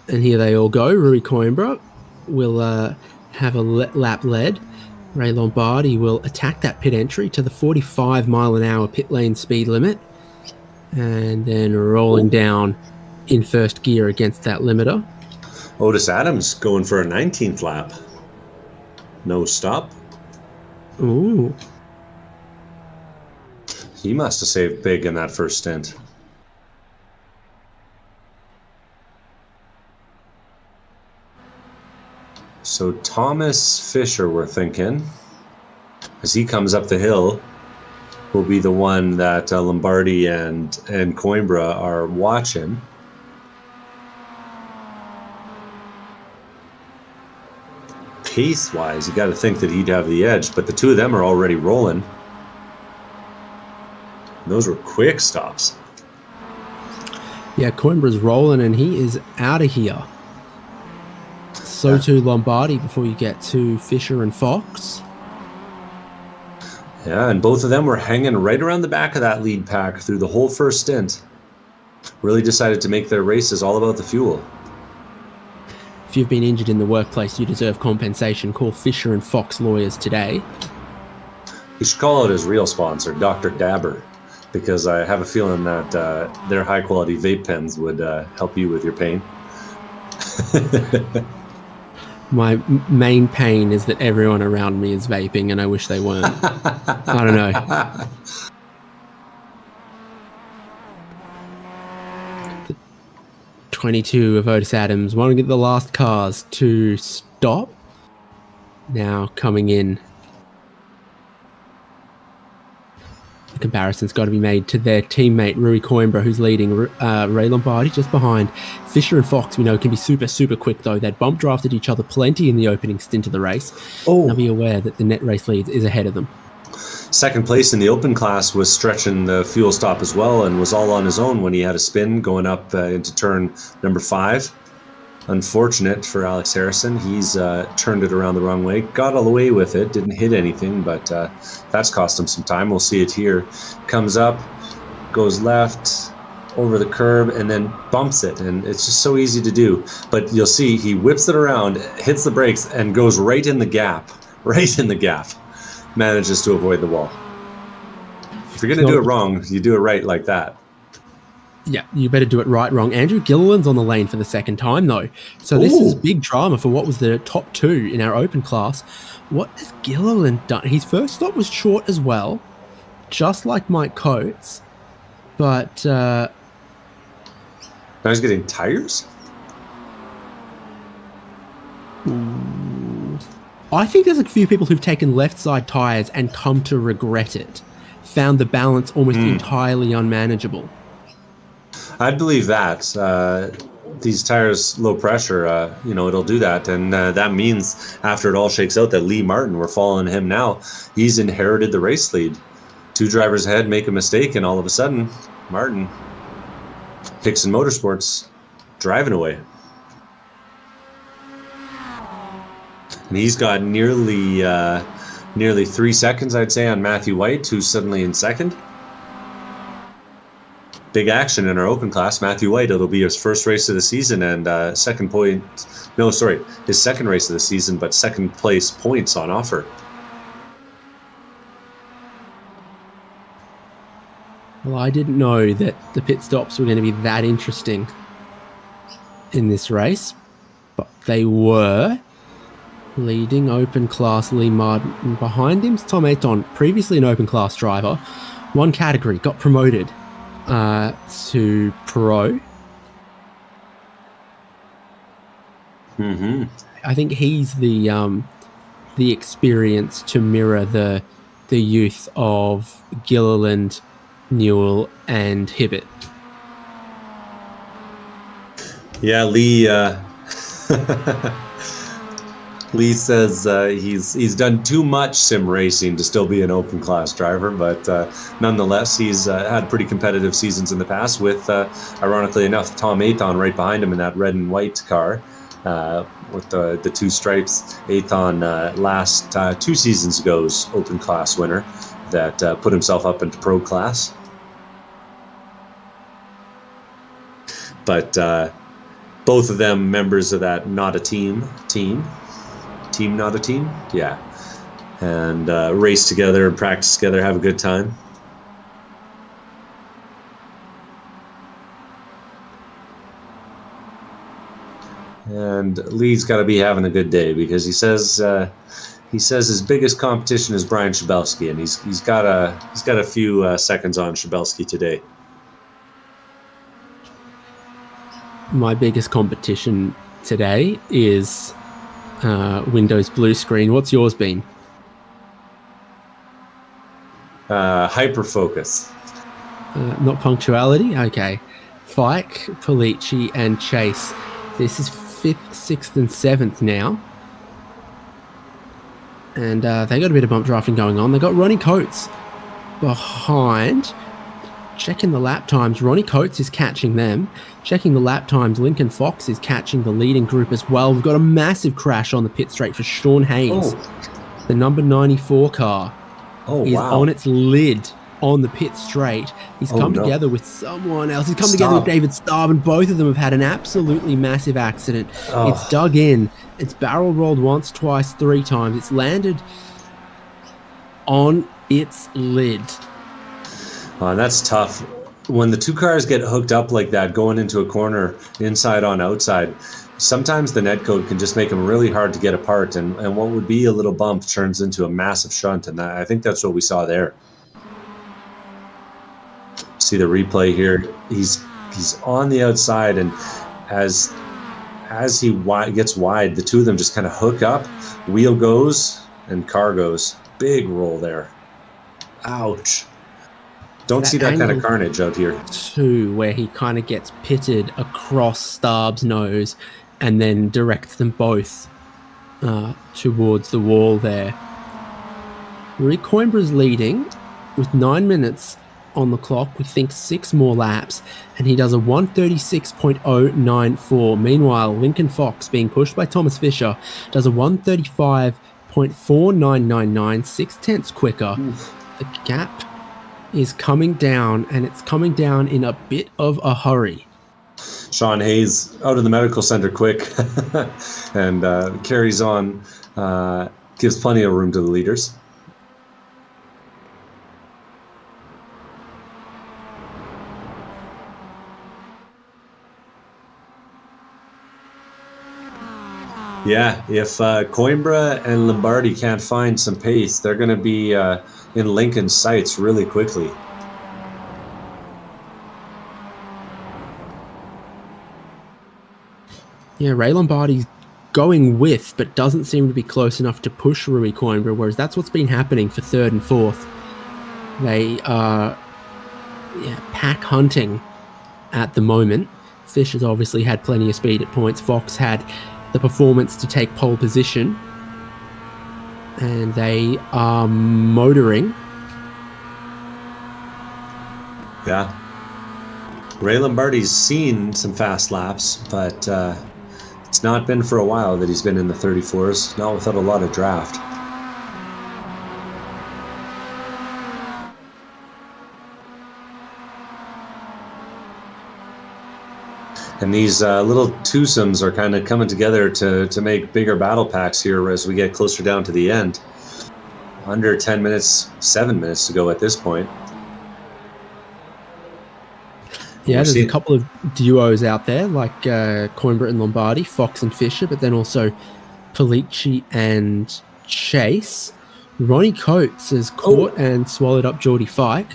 And here they all go. Rui Coimbra will have a lap led. Ray Lombardi will attack that pit entry to the 45 mile an hour pit lane speed limit. And then rolling down in first gear against that limiter. Otis Adams going for a 19th lap. No stop. Ooh. He must have saved big in that first stint. So Thomas Fisher, we're thinking, as he comes up the hill, will be the one that Lombardi and Coimbra are watching. Pace-wise, you got to think that he'd have the edge, but the two of them are already rolling. And those were quick stops. Yeah, Coimbra's rolling and he is out of here. So too Lombardi before you get to Fisher and Fox. Yeah, and both of them were hanging right around the back of that lead pack through the whole first stint. Really decided to make their races all about the fuel. If you've been injured in the workplace, you deserve compensation. Call Fisher and Fox lawyers today. You should call out his real sponsor, Dr. Dabber, because I have a feeling that their high-quality vape pens would help you with your pain. My main pain is that everyone around me is vaping and I wish they weren't. I don't know. 22 of Otis Adams, want to get the last cars to stop. Now coming in. The comparison's got to be made to their teammate Rui Coimbra, who's leading. Ray Lombardi just behind. Fisher and Fox, we know, can be super, super quick, though. They'd bump drafted each other plenty in the opening stint of the race. Oh. Now be aware that the net race lead is ahead of them. Second place in the open class was stretching the fuel stop as well and was all on his own when he had a spin going up into turn number 5. Unfortunate for Alex Harrison. He's turned it around the wrong way. Got all the way with it. Didn't hit anything, but that's cost him some time. We'll see it here. Comes up, goes left, over the curb, and then bumps it. And it's just so easy to do. But you'll see he whips it around, hits the brakes, and goes right in the gap. Right in the gap. Manages to avoid the wall. If you're going to do it wrong, you do it right like that. Yeah, you better do it right wrong. Andrew Gilliland's on the lane for the second time, though. So this is big drama for what was the top 2 in our open class. What has Gilliland done? His first stop was short as well, just like Mike Coates. But now he's getting tires? I think there's a few people who've taken left side tyres and come to regret it. found the balance almost entirely unmanageable. I'd believe that. These tires, low pressure, it'll do that. And that means after it all shakes out that Lee Martin, we're following him now, he's inherited the race lead. 2 drivers ahead make a mistake, and all of a sudden, Martin, Hickson Motorsports, driving away. And he's got nearly 3 seconds, I'd say, on Matthew White, who's suddenly in second. Big action in our open class. Matthew White, it'll be his first race of the season and his second race of the season, but second place points on offer. Well, I didn't know that the pit stops were going to be that interesting in this race, but they were. Leading open class Lee Martin. Behind him's Tom Ayton, previously an open class driver. One category, got promoted to pro. I think he's the experience to mirror the youth of Gilliland, Newell, and Hibbett. Yeah, Lee. Lee says he's done too much sim racing to still be an open class driver, but nonetheless, he's had pretty competitive seasons in the past with, ironically enough, Tom Ayton right behind him in that red and white car with the 2 stripes. Ayton last 2 seasons ago's open class winner that put himself up into pro class. But both of them members of that Not a Team, Not a Team, yeah, and race together and practice together, have a good time. And Lee's got to be having a good day because he says his biggest competition is Brian Schabelsky, and he's got a few seconds on Schabelsky today. My biggest competition today is Windows blue screen. What's yours been? Hyperfocus. Not punctuality? Okay. Fike, Polici, and Chase. This is 5th, 6th, and 7th now. And they got a bit of bump drafting going on. They got Ronnie Coates behind. Checking the lap times, Ronnie Coates is catching them. Checking the lap times, Lincoln Fox is catching the leading group as well. We've got a massive crash on the pit straight for Sean Hayes. The number 94 car is on its lid on the pit straight. He's come together with someone else. He's come together with David Staub, and both of them have had an absolutely massive accident. It's dug in. It's barrel rolled once, twice, 3 times. It's landed on its lid. That's tough. When the 2 cars get hooked up like that, going into a corner, inside on outside, sometimes the netcode can just make them really hard to get apart, and what would be a little bump turns into a massive shunt, and I think that's what we saw there. See the replay here. He's on the outside, and as he gets wide, the 2 of them just kind of hook up. Wheel goes and car goes. Big roll there. Ouch. Don't see that kind of carnage out here. Too, where he kind of gets pitted across Staub's nose and then directs them both towards the wall there. Rick Coimbra's leading with 9 minutes on the clock. We think 6 more laps, and he does a 136.094. Meanwhile, Lincoln Fox, being pushed by Thomas Fisher, does a 135.4999, 6/10 quicker. The gap is coming down, and it's coming down in a bit of a hurry. Sean Hayes out of the medical center quick and carries on, gives plenty of room to the leaders. Yeah, if Coimbra and Lombardi can't find some pace, they're going to be in Lincoln's sights really quickly. Yeah, Ray Lombardi's going with, but doesn't seem to be close enough to push Rui Coimbra, whereas that's what's been happening for 3rd and 4th. They are pack hunting at the moment. Fisher's obviously had plenty of speed at points. Fox had the performance to take pole position. And they are motoring. Yeah. Ray Lombardi's seen some fast laps, but it's not been for a while that he's been in the 34s, not without a lot of draft. And these little twosomes are kind of coming together to make bigger battle packs here as we get closer down to the end. Under 10 minutes, 7 minutes to go at this point. Yeah, there's a couple of duos out there like Coimbra and Lombardi, Fox and Fisher, but then also Polici and Chase. Ronnie Coates has caught and swallowed up Geordie Fike.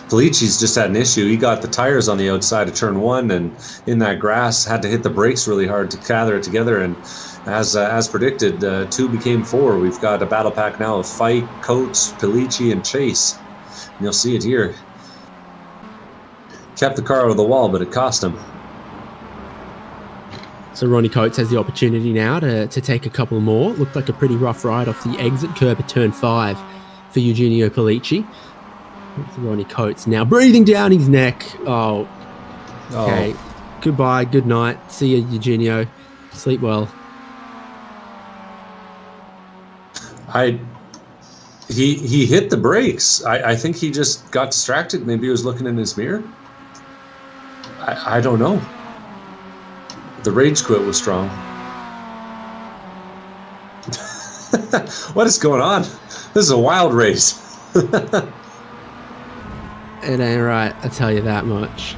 Polici's just had an issue. He got the tires on the outside of turn one, and in that grass had to hit the brakes really hard to gather it together. And as predicted, 2 became 4. We've got a battle pack now of Fike, Coates, Polici, and Chase. And you'll see it here. Kept the car out of the wall, but it cost him. So Ronnie Coates has the opportunity now to take a couple more. Looked like a pretty rough ride off the exit curb at turn 5 for Eugenio Polici. Ronnie Coates now breathing down his neck. Oh, okay. Oh. Goodbye, good night. See you, Eugenio. Sleep well. He hit the brakes. I think he just got distracted. Maybe he was looking in his mirror. I don't know. The rage quit was strong. What is going on? This is a wild race. It ain't right, I tell you that much.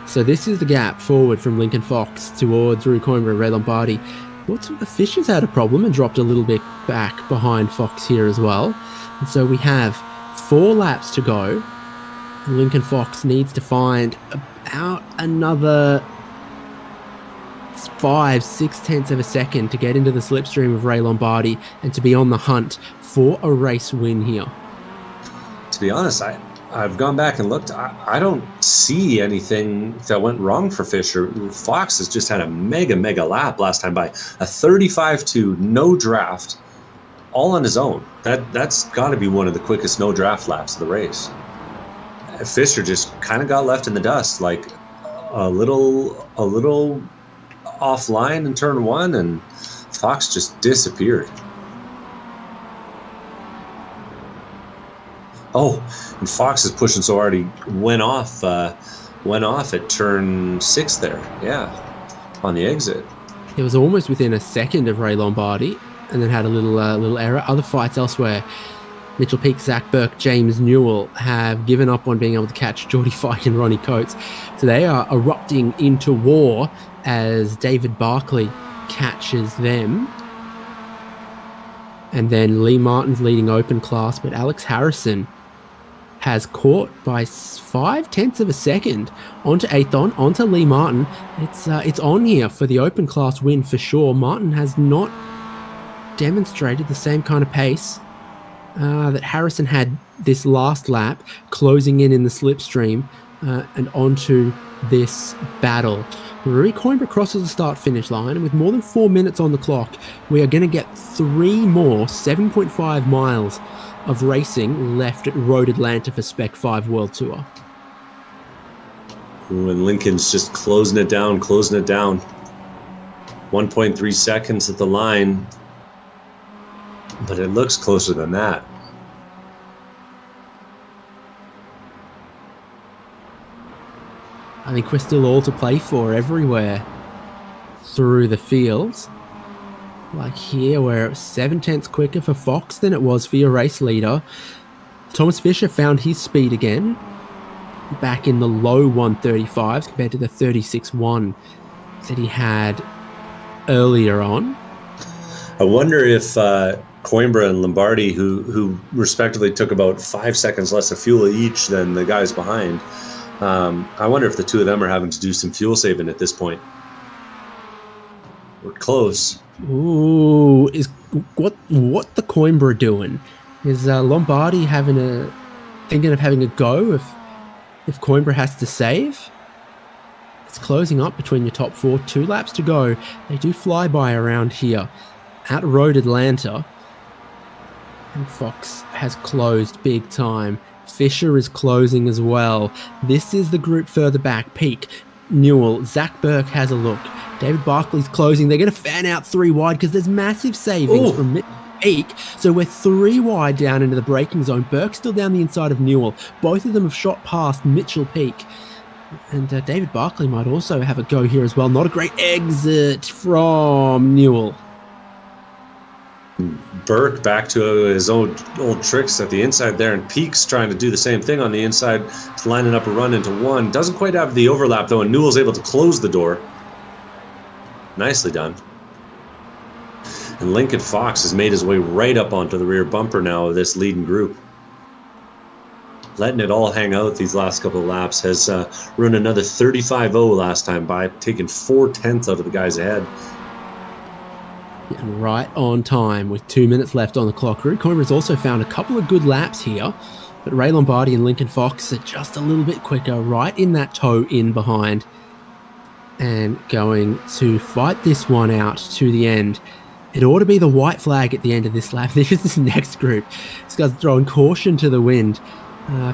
So this is the gap forward from Lincoln Fox towards Rue Coimbra and Ray Lombardi. What's the Fisher's had a problem and dropped a little bit back behind Fox here as well. And so we have 4 laps to go. Lincoln Fox needs to find about another 5-6 tenths of a second to get into the slipstream of Ray Lombardi and to be on the hunt for a race win here. To be honest, I've gone back and looked. I don't see anything that went wrong for Fisher. Fox has just had a mega lap last time by a 35-2 no draft, all on his own. That's got to be one of the quickest no draft laps of the race. Fisher just kind of got left in the dust, like a little offline in turn 1, and Fox just disappeared. Oh, and Fox is pushing so hard he went off at turn 6 there. Yeah, on the exit. It was almost within a second of Ray Lombardi, and then had a little error. Other fights elsewhere. Mitchell Peake, Zach Burke, James Newell have given up on being able to catch Geordie Fike and Ronnie Coates. So they are erupting into war as David Barkley catches them. And then Lee Martin's leading open class, but Alex Harrison has caught by 5 tenths of a second onto Athon, onto Lee Martin. It's on here for the open class win for sure. Martin has not demonstrated the same kind of pace that Harrison had this last lap, closing in the slipstream and onto this battle. Rui Coimbra crosses the start-finish line, and with more than 4 minutes on the clock, we are going to get 3 more 7.5 miles of racing left at Road Atlanta for Spec-5 World Tour. Ooh, and Lincoln's just closing it down. 1.3 seconds at the line. But it looks closer than that. I think we're still all to play for everywhere through the fields. Like here, where it was 7 tenths quicker for Fox than it was for your race leader. Thomas Fisher found his speed again, back in the low 135s compared to the 36.1 that he had earlier on. I wonder if Coimbra and Lombardi, who respectively took about 5 seconds less of fuel each than the guys behind, I wonder if the two of them are having to do some fuel saving at this point. We're close. Ooh, is what the Coimbra doing? Is Lombardi having a thinking of having a go if Coimbra has to save. It's closing up between your top 4. 2 laps to go. They do fly by around here at Road Atlanta. And Fox has closed big time. Fisher is closing as well. This is the group further back. Peak, Newell, Zach Burke has a look. David Barkley's closing. They're going to fan out 3 wide because there's massive savings from Peak. So we're 3 wide down into the braking zone. Burke's still down the inside of Newell. Both of them have shot past Mitchell Peak. And David Barkley might also have a go here as well. Not a great exit from Newell. Burke back to his old tricks at the inside there, and Peak's trying to do the same thing on the inside, lining up a run into 1. Doesn't quite have the overlap though, and Newell's able to close the door. Nicely done. And Lincoln Fox has made his way right up onto the rear bumper now of this leading group. Letting it all hang out these last couple of laps. Has run another 35-0 last time by, taking 4/10 out of the guys ahead. And right on time with 2 minutes left on the clock. Root Coimbra has also found a couple of good laps here, but Ray Lombardi and Lincoln Fox are just a little bit quicker, right in that toe in behind, and going to fight this one out to the end. It ought to be the white flag at the end of this lap. This is this next group. This guy's throwing caution to the wind.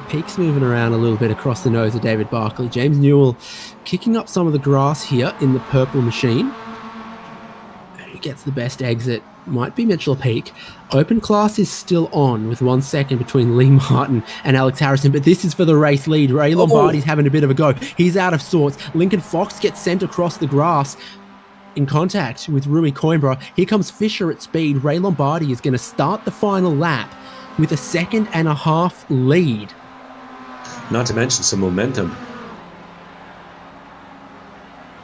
Peak's moving around a little bit across the nose of David Barkley. James Newell kicking up some of the grass here in the purple machine. Who gets the best exit? Might be Mitchell Peak. Open class is still on with 1 second between Lee Martin and Alex Harrison, but this is for the race lead. Ray Lombardi's having a bit of a go. He's out of sorts. Lincoln Fox gets sent across the grass in contact with Rui Coimbra. Here comes Fisher at speed. Ray Lombardi is going to start the final lap with a 1.5 seconds lead. Not to mention some momentum.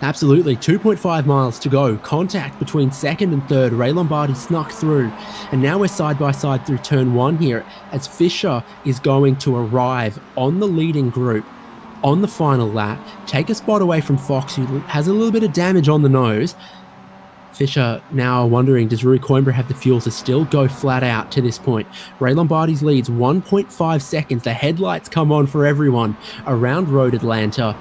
Absolutely. 2.5 miles to go. Contact between 2nd and 3rd. Ray Lombardi snuck through. And now we're side by side through turn 1 here as Fisher is going to arrive on the leading group on the final lap. Take a spot away from Fox, who has a little bit of damage on the nose. Fisher now wondering, does Rui Coimbra have the fuel to still go flat out to this point? Ray Lombardi's leads 1.5 seconds. The headlights come on for everyone around Road Atlanta.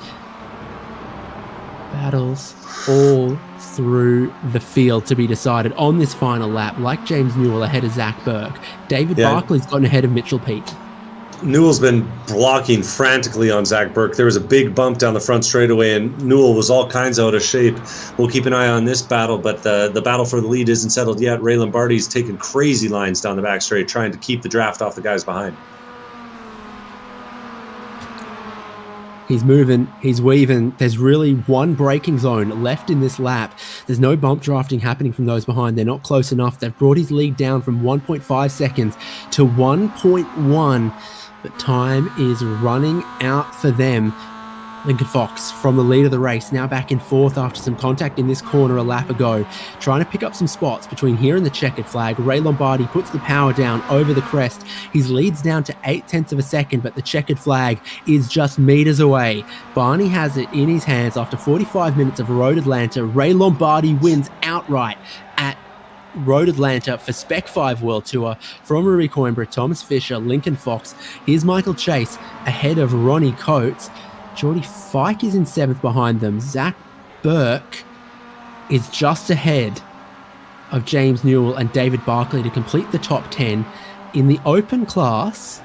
Battles all through the field to be decided on this final lap, like James Newell ahead of Zach Burke. David Barkley's gotten ahead of Mitchell Peak. Newell's been blocking frantically on Zach Burke. There was a big bump down the front straightaway, and Newell was all kinds out of shape. We'll keep an eye on this battle, but the battle for the lead isn't settled yet. Ray Lombardi's taking crazy lines down the back straight, trying to keep the draft off the guys behind. He's moving, he's weaving. There's really one braking zone left in this lap. There's no bump drafting happening from those behind. They're not close enough. They've brought his lead down from 1.5 seconds to 1.1. But time is running out for them. Lincoln Fox from the lead of the race, now back in 4th after some contact in this corner a lap ago. Trying to pick up some spots between here and the checkered flag. Ray Lombardi puts the power down over the crest. His lead's down to 0.8 seconds, but the checkered flag is just meters away. Barney has it in his hands after 45 minutes of Road Atlanta. Ray Lombardi wins outright at Road Atlanta for Spec-5 World Tour. From Rui Coimbra, Thomas Fisher, Lincoln Fox. Here's Michael Chase ahead of Ronnie Coates. Geordie Fike is in 7th behind them. Zach Burke is just ahead of James Newell and David Barkley to complete the top 10. In the open class,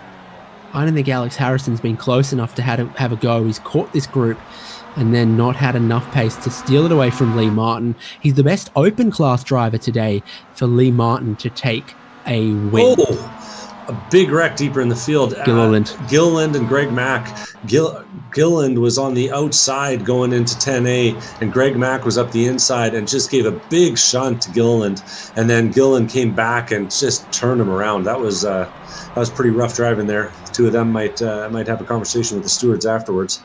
I don't think Alex Harrison's been close enough to have a go. He's caught this group and then not had enough pace to steal it away from Lee Martin. He's the best open class driver today for Lee Martin to take a win. Oh, a big wreck deeper in the field. Gilliland and Greg Mack. Gilliland was on the outside going into 10A, and Greg Mack was up the inside and just gave a big shunt to Gilliland. And then Gilliland came back and just turned him around. That was pretty rough driving there. The two of them might have a conversation with the stewards afterwards.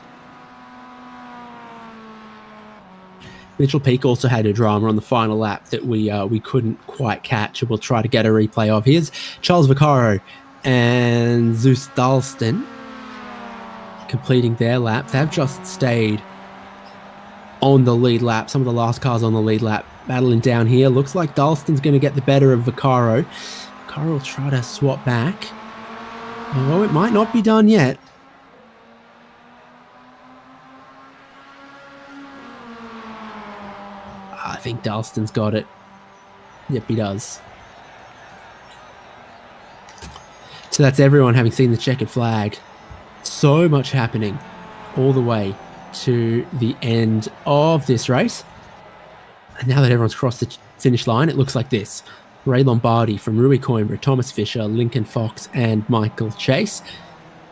Mitchell Peak also had a drama on the final lap that we couldn't quite catch. We'll try to get a replay of. Here's Charles Vaccaro and Zeus Dalston completing their lap. They've just stayed on the lead lap. Some of the last cars on the lead lap battling down here. Looks like Dalston's going to get the better of Vaccaro. Vaccaro will try to swap back. Oh, it might not be done yet. I think Dalston's got it. Yep, he does. So that's everyone having seen the checkered flag. So much happening all the way to the end of this race. And now that everyone's crossed the finish line, it looks like this. Ray Lombardi from Rui Coimbra, Thomas Fisher, Lincoln Fox, and Michael Chase.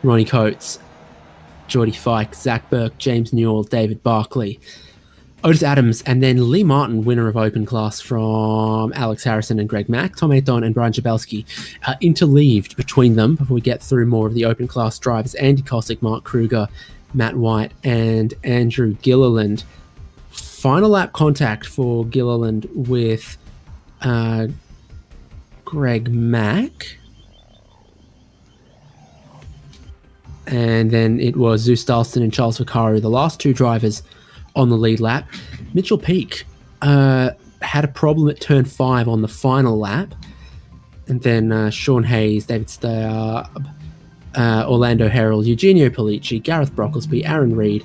Ronnie Coates, Geordie Fike, Zach Burke, James Newell, David Barkley, Otis Adams, and then Lee Martin, winner of Open Class from Alex Harrison and Greg Mack, Tom Ayton and Brian Jabelski. Interleaved between them, before we get through more of the Open Class drivers, Andy Kosick, Mark Kruger, Matt White, and Andrew Gilliland. Final lap contact for Gilliland with Greg Mack. And then it was Zeus Dalston and Charles Vaccaro, the last two drivers on the lead lap. Mitchell Peake had a problem at turn 5 on the final lap. And then Sean Hayes, David Staub, Orlando Herald, Eugenio Polici, Gareth Brocklesby, Aaron Reed,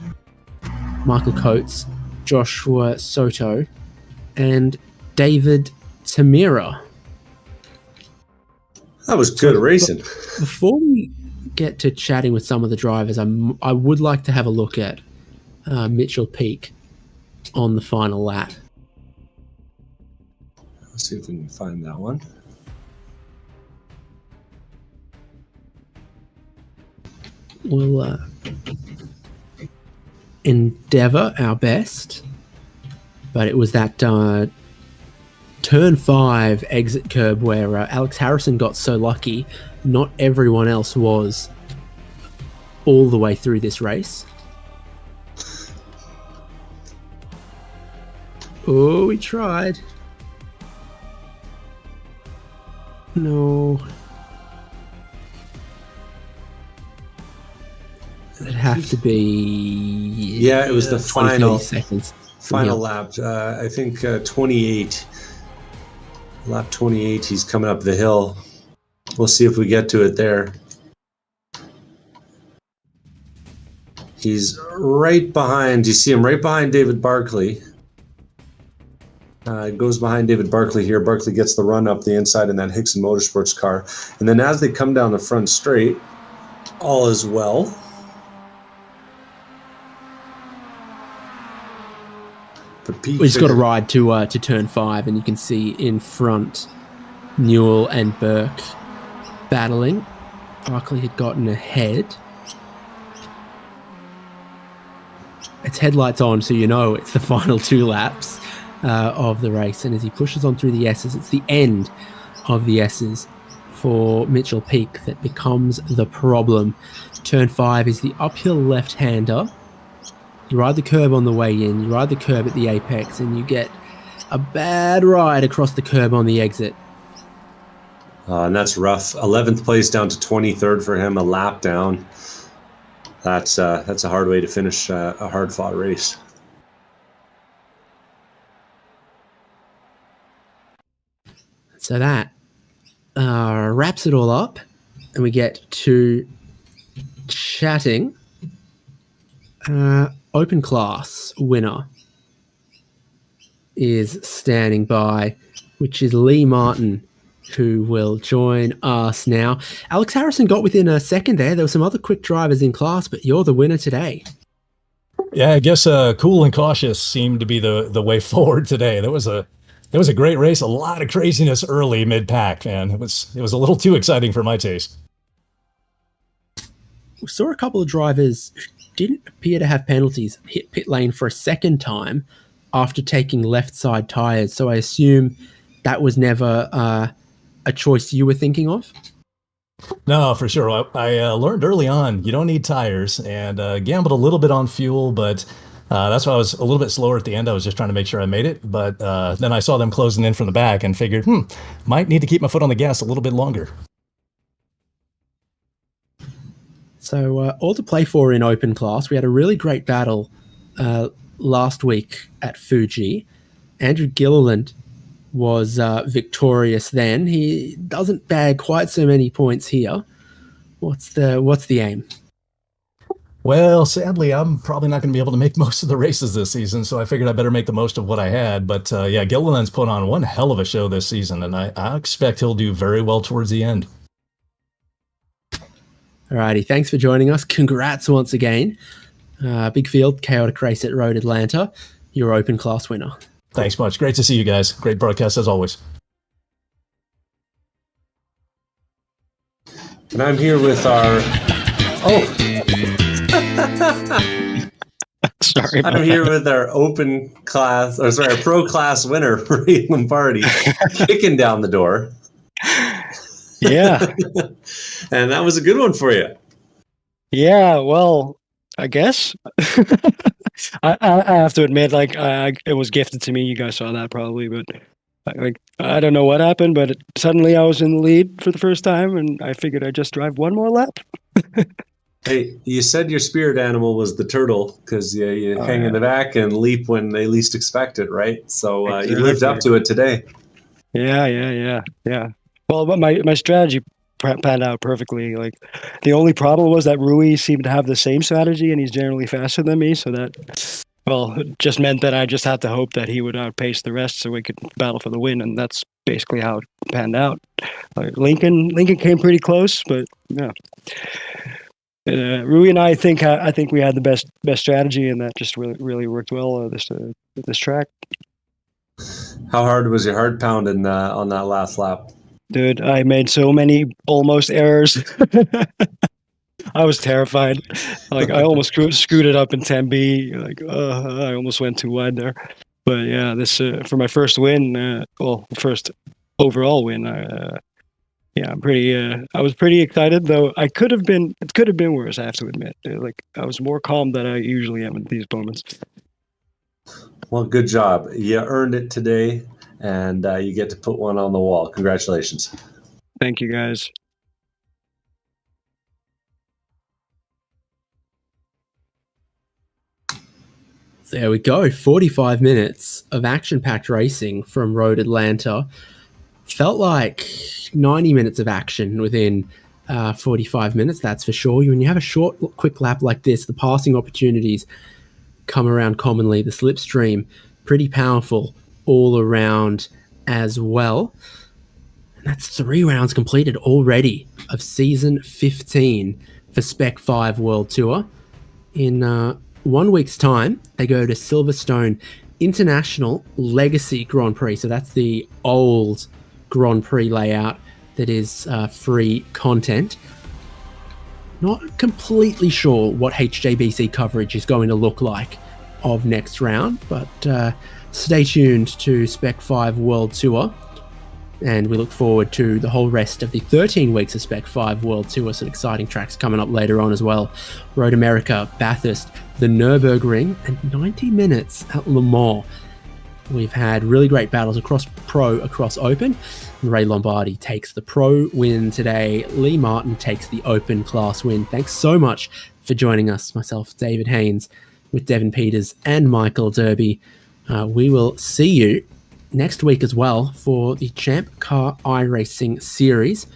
Michael Coates, Joshua Soto, and David Tamira. That was good racing. Before we get to chatting with some of the drivers, I would like to have a look at Mitchell Peake on the final lap. Let's see if we can find that one. We'll endeavour our best, but it was that turn 5 exit curb where Alex Harrison got so lucky. Not everyone else was all the way through this race. Oh, we tried. No. It'd have to be... Yeah, it was the 20, final 30 seconds. final lap. I think 28. Lap 28, he's coming up the hill. We'll see if we get to it there. He's right behind, you see him right behind David Barkley. Goes behind David Barkley here. Barkley gets the run up the inside in that Hickson Motorsports car. And then as they come down the front straight, all is well. But Pete, We just got a ride to turn 5, and you can see in front Newell and Burke battling. Barkley had gotten ahead. It's headlights on, so you know it's the final 2 laps of the race. And as he pushes on through the S's, it's the end of the S's for Mitchell Peake that becomes the problem. Turn 5 is the uphill left-hander. You ride the curb on the way in, you ride the curb at the apex, and you get a bad ride across the curb on the exit. And that's rough. 11th place down to 23rd for him, a lap down. That's a hard way to finish a hard-fought race. So that wraps it all up, and we get to chatting. Open Class winner is standing by, which is Lee Martin, who will join us now. Alex Harrison got within a second there. There were some other quick drivers in class, but you're the winner today. Yeah, I guess cool and cautious seemed to be the way forward today. There was a great race, a lot of craziness early mid-pack, man. It was a little too exciting for my taste. We saw a couple of drivers who didn't appear to have penalties hit pit lane for a second time after taking left side tyres. So I assume that was never a choice you were thinking of? No, for sure. I learned early on you don't need tires, and gambled a little bit on fuel, but that's why I was a little bit slower at the end. I was just trying to make sure I made it, but then I saw them closing in from the back and figured, might need to keep my foot on the gas a little bit longer. So all to play for in Open Class. We had a really great battle last week at Fuji. Andrew Gilliland was victorious then. He doesn't bag quite so many points here. What's the aim? Well, sadly, I'm probably not going to be able to make most of the races this season, so I figured I better make the most of what I had. But yeah, Gilliland's put on one hell of a show this season, and I expect he'll do very well towards the end. Alrighty, thanks for joining us. Congrats once again. Big field, chaotic race at Road Atlanta. Your open class winner. Thanks much. Great to see you guys. Great broadcast as always. And I'm here with our Sorry. I'm here with our our pro class winner, Ray Lombardi, kicking down the door. Yeah. And that was a good one for you. Yeah. Well, I guess I have to admit, like, it was gifted to me. You guys saw that probably, but I don't know what happened, but suddenly I was in the lead for the first time, and I figured I'd just drive one more lap. Hey, you said your spirit animal was the turtle because you hang in the back and leap when they least expect it, right? So you lived up to it today. Yeah. Well, but my strategy panned out perfectly. Like, the only problem was that Rui seemed to have the same strategy, and he's generally faster than me. So that, well, it just meant that I just had to hope that he would outpace the rest so we could battle for the win, and that's basically how it panned out. Lincoln came pretty close, but yeah. Rui and I think we had the best strategy, and that just really worked well this track. How hard was your heart pounding on that last lap? Dude, I made so many almost errors. I was terrified. Like, I almost screwed it up in 10B. Like, I almost went too wide there. But yeah, this for my first win, first overall win. I'm pretty. I was pretty excited, though. It could have been worse. I have to admit. Like, I was more calm than I usually am at these moments. Well, good job. You earned it today, and you get to put one on the wall. Congratulations. Thank you, guys. There we go. 45 minutes of action-packed racing from Road Atlanta. Felt like 90 minutes of action within 45 minutes, that's for sure. When you have a short, quick lap like this, the passing opportunities come around commonly. The slipstream, pretty powerful all around as well. And that's 3 rounds completed already of Season 15 for Spec-5 World Tour. In 1 week's time, they go to Silverstone International Legacy Grand Prix. So that's the old Grand Prix layout that is free content. Not completely sure what HJBC coverage is going to look like of next round, but stay tuned to Spec-5 World Tour, and we look forward to the whole rest of the 13 weeks of Spec-5 World Tour. Some exciting tracks coming up later on as well. Road America, Bathurst, the Nürburgring, and 90 minutes at Le Mans. We've had really great battles across Pro, across Open. Ray Lombardi takes the Pro win today. Lee Martin takes the Open class win. Thanks so much for joining us. Myself, David Haynes, with Devin Peters and Michael Derby. We will see you next week as well for the Champ Car iRacing Series.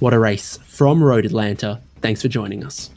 What a race from Road Atlanta. Thanks for joining us.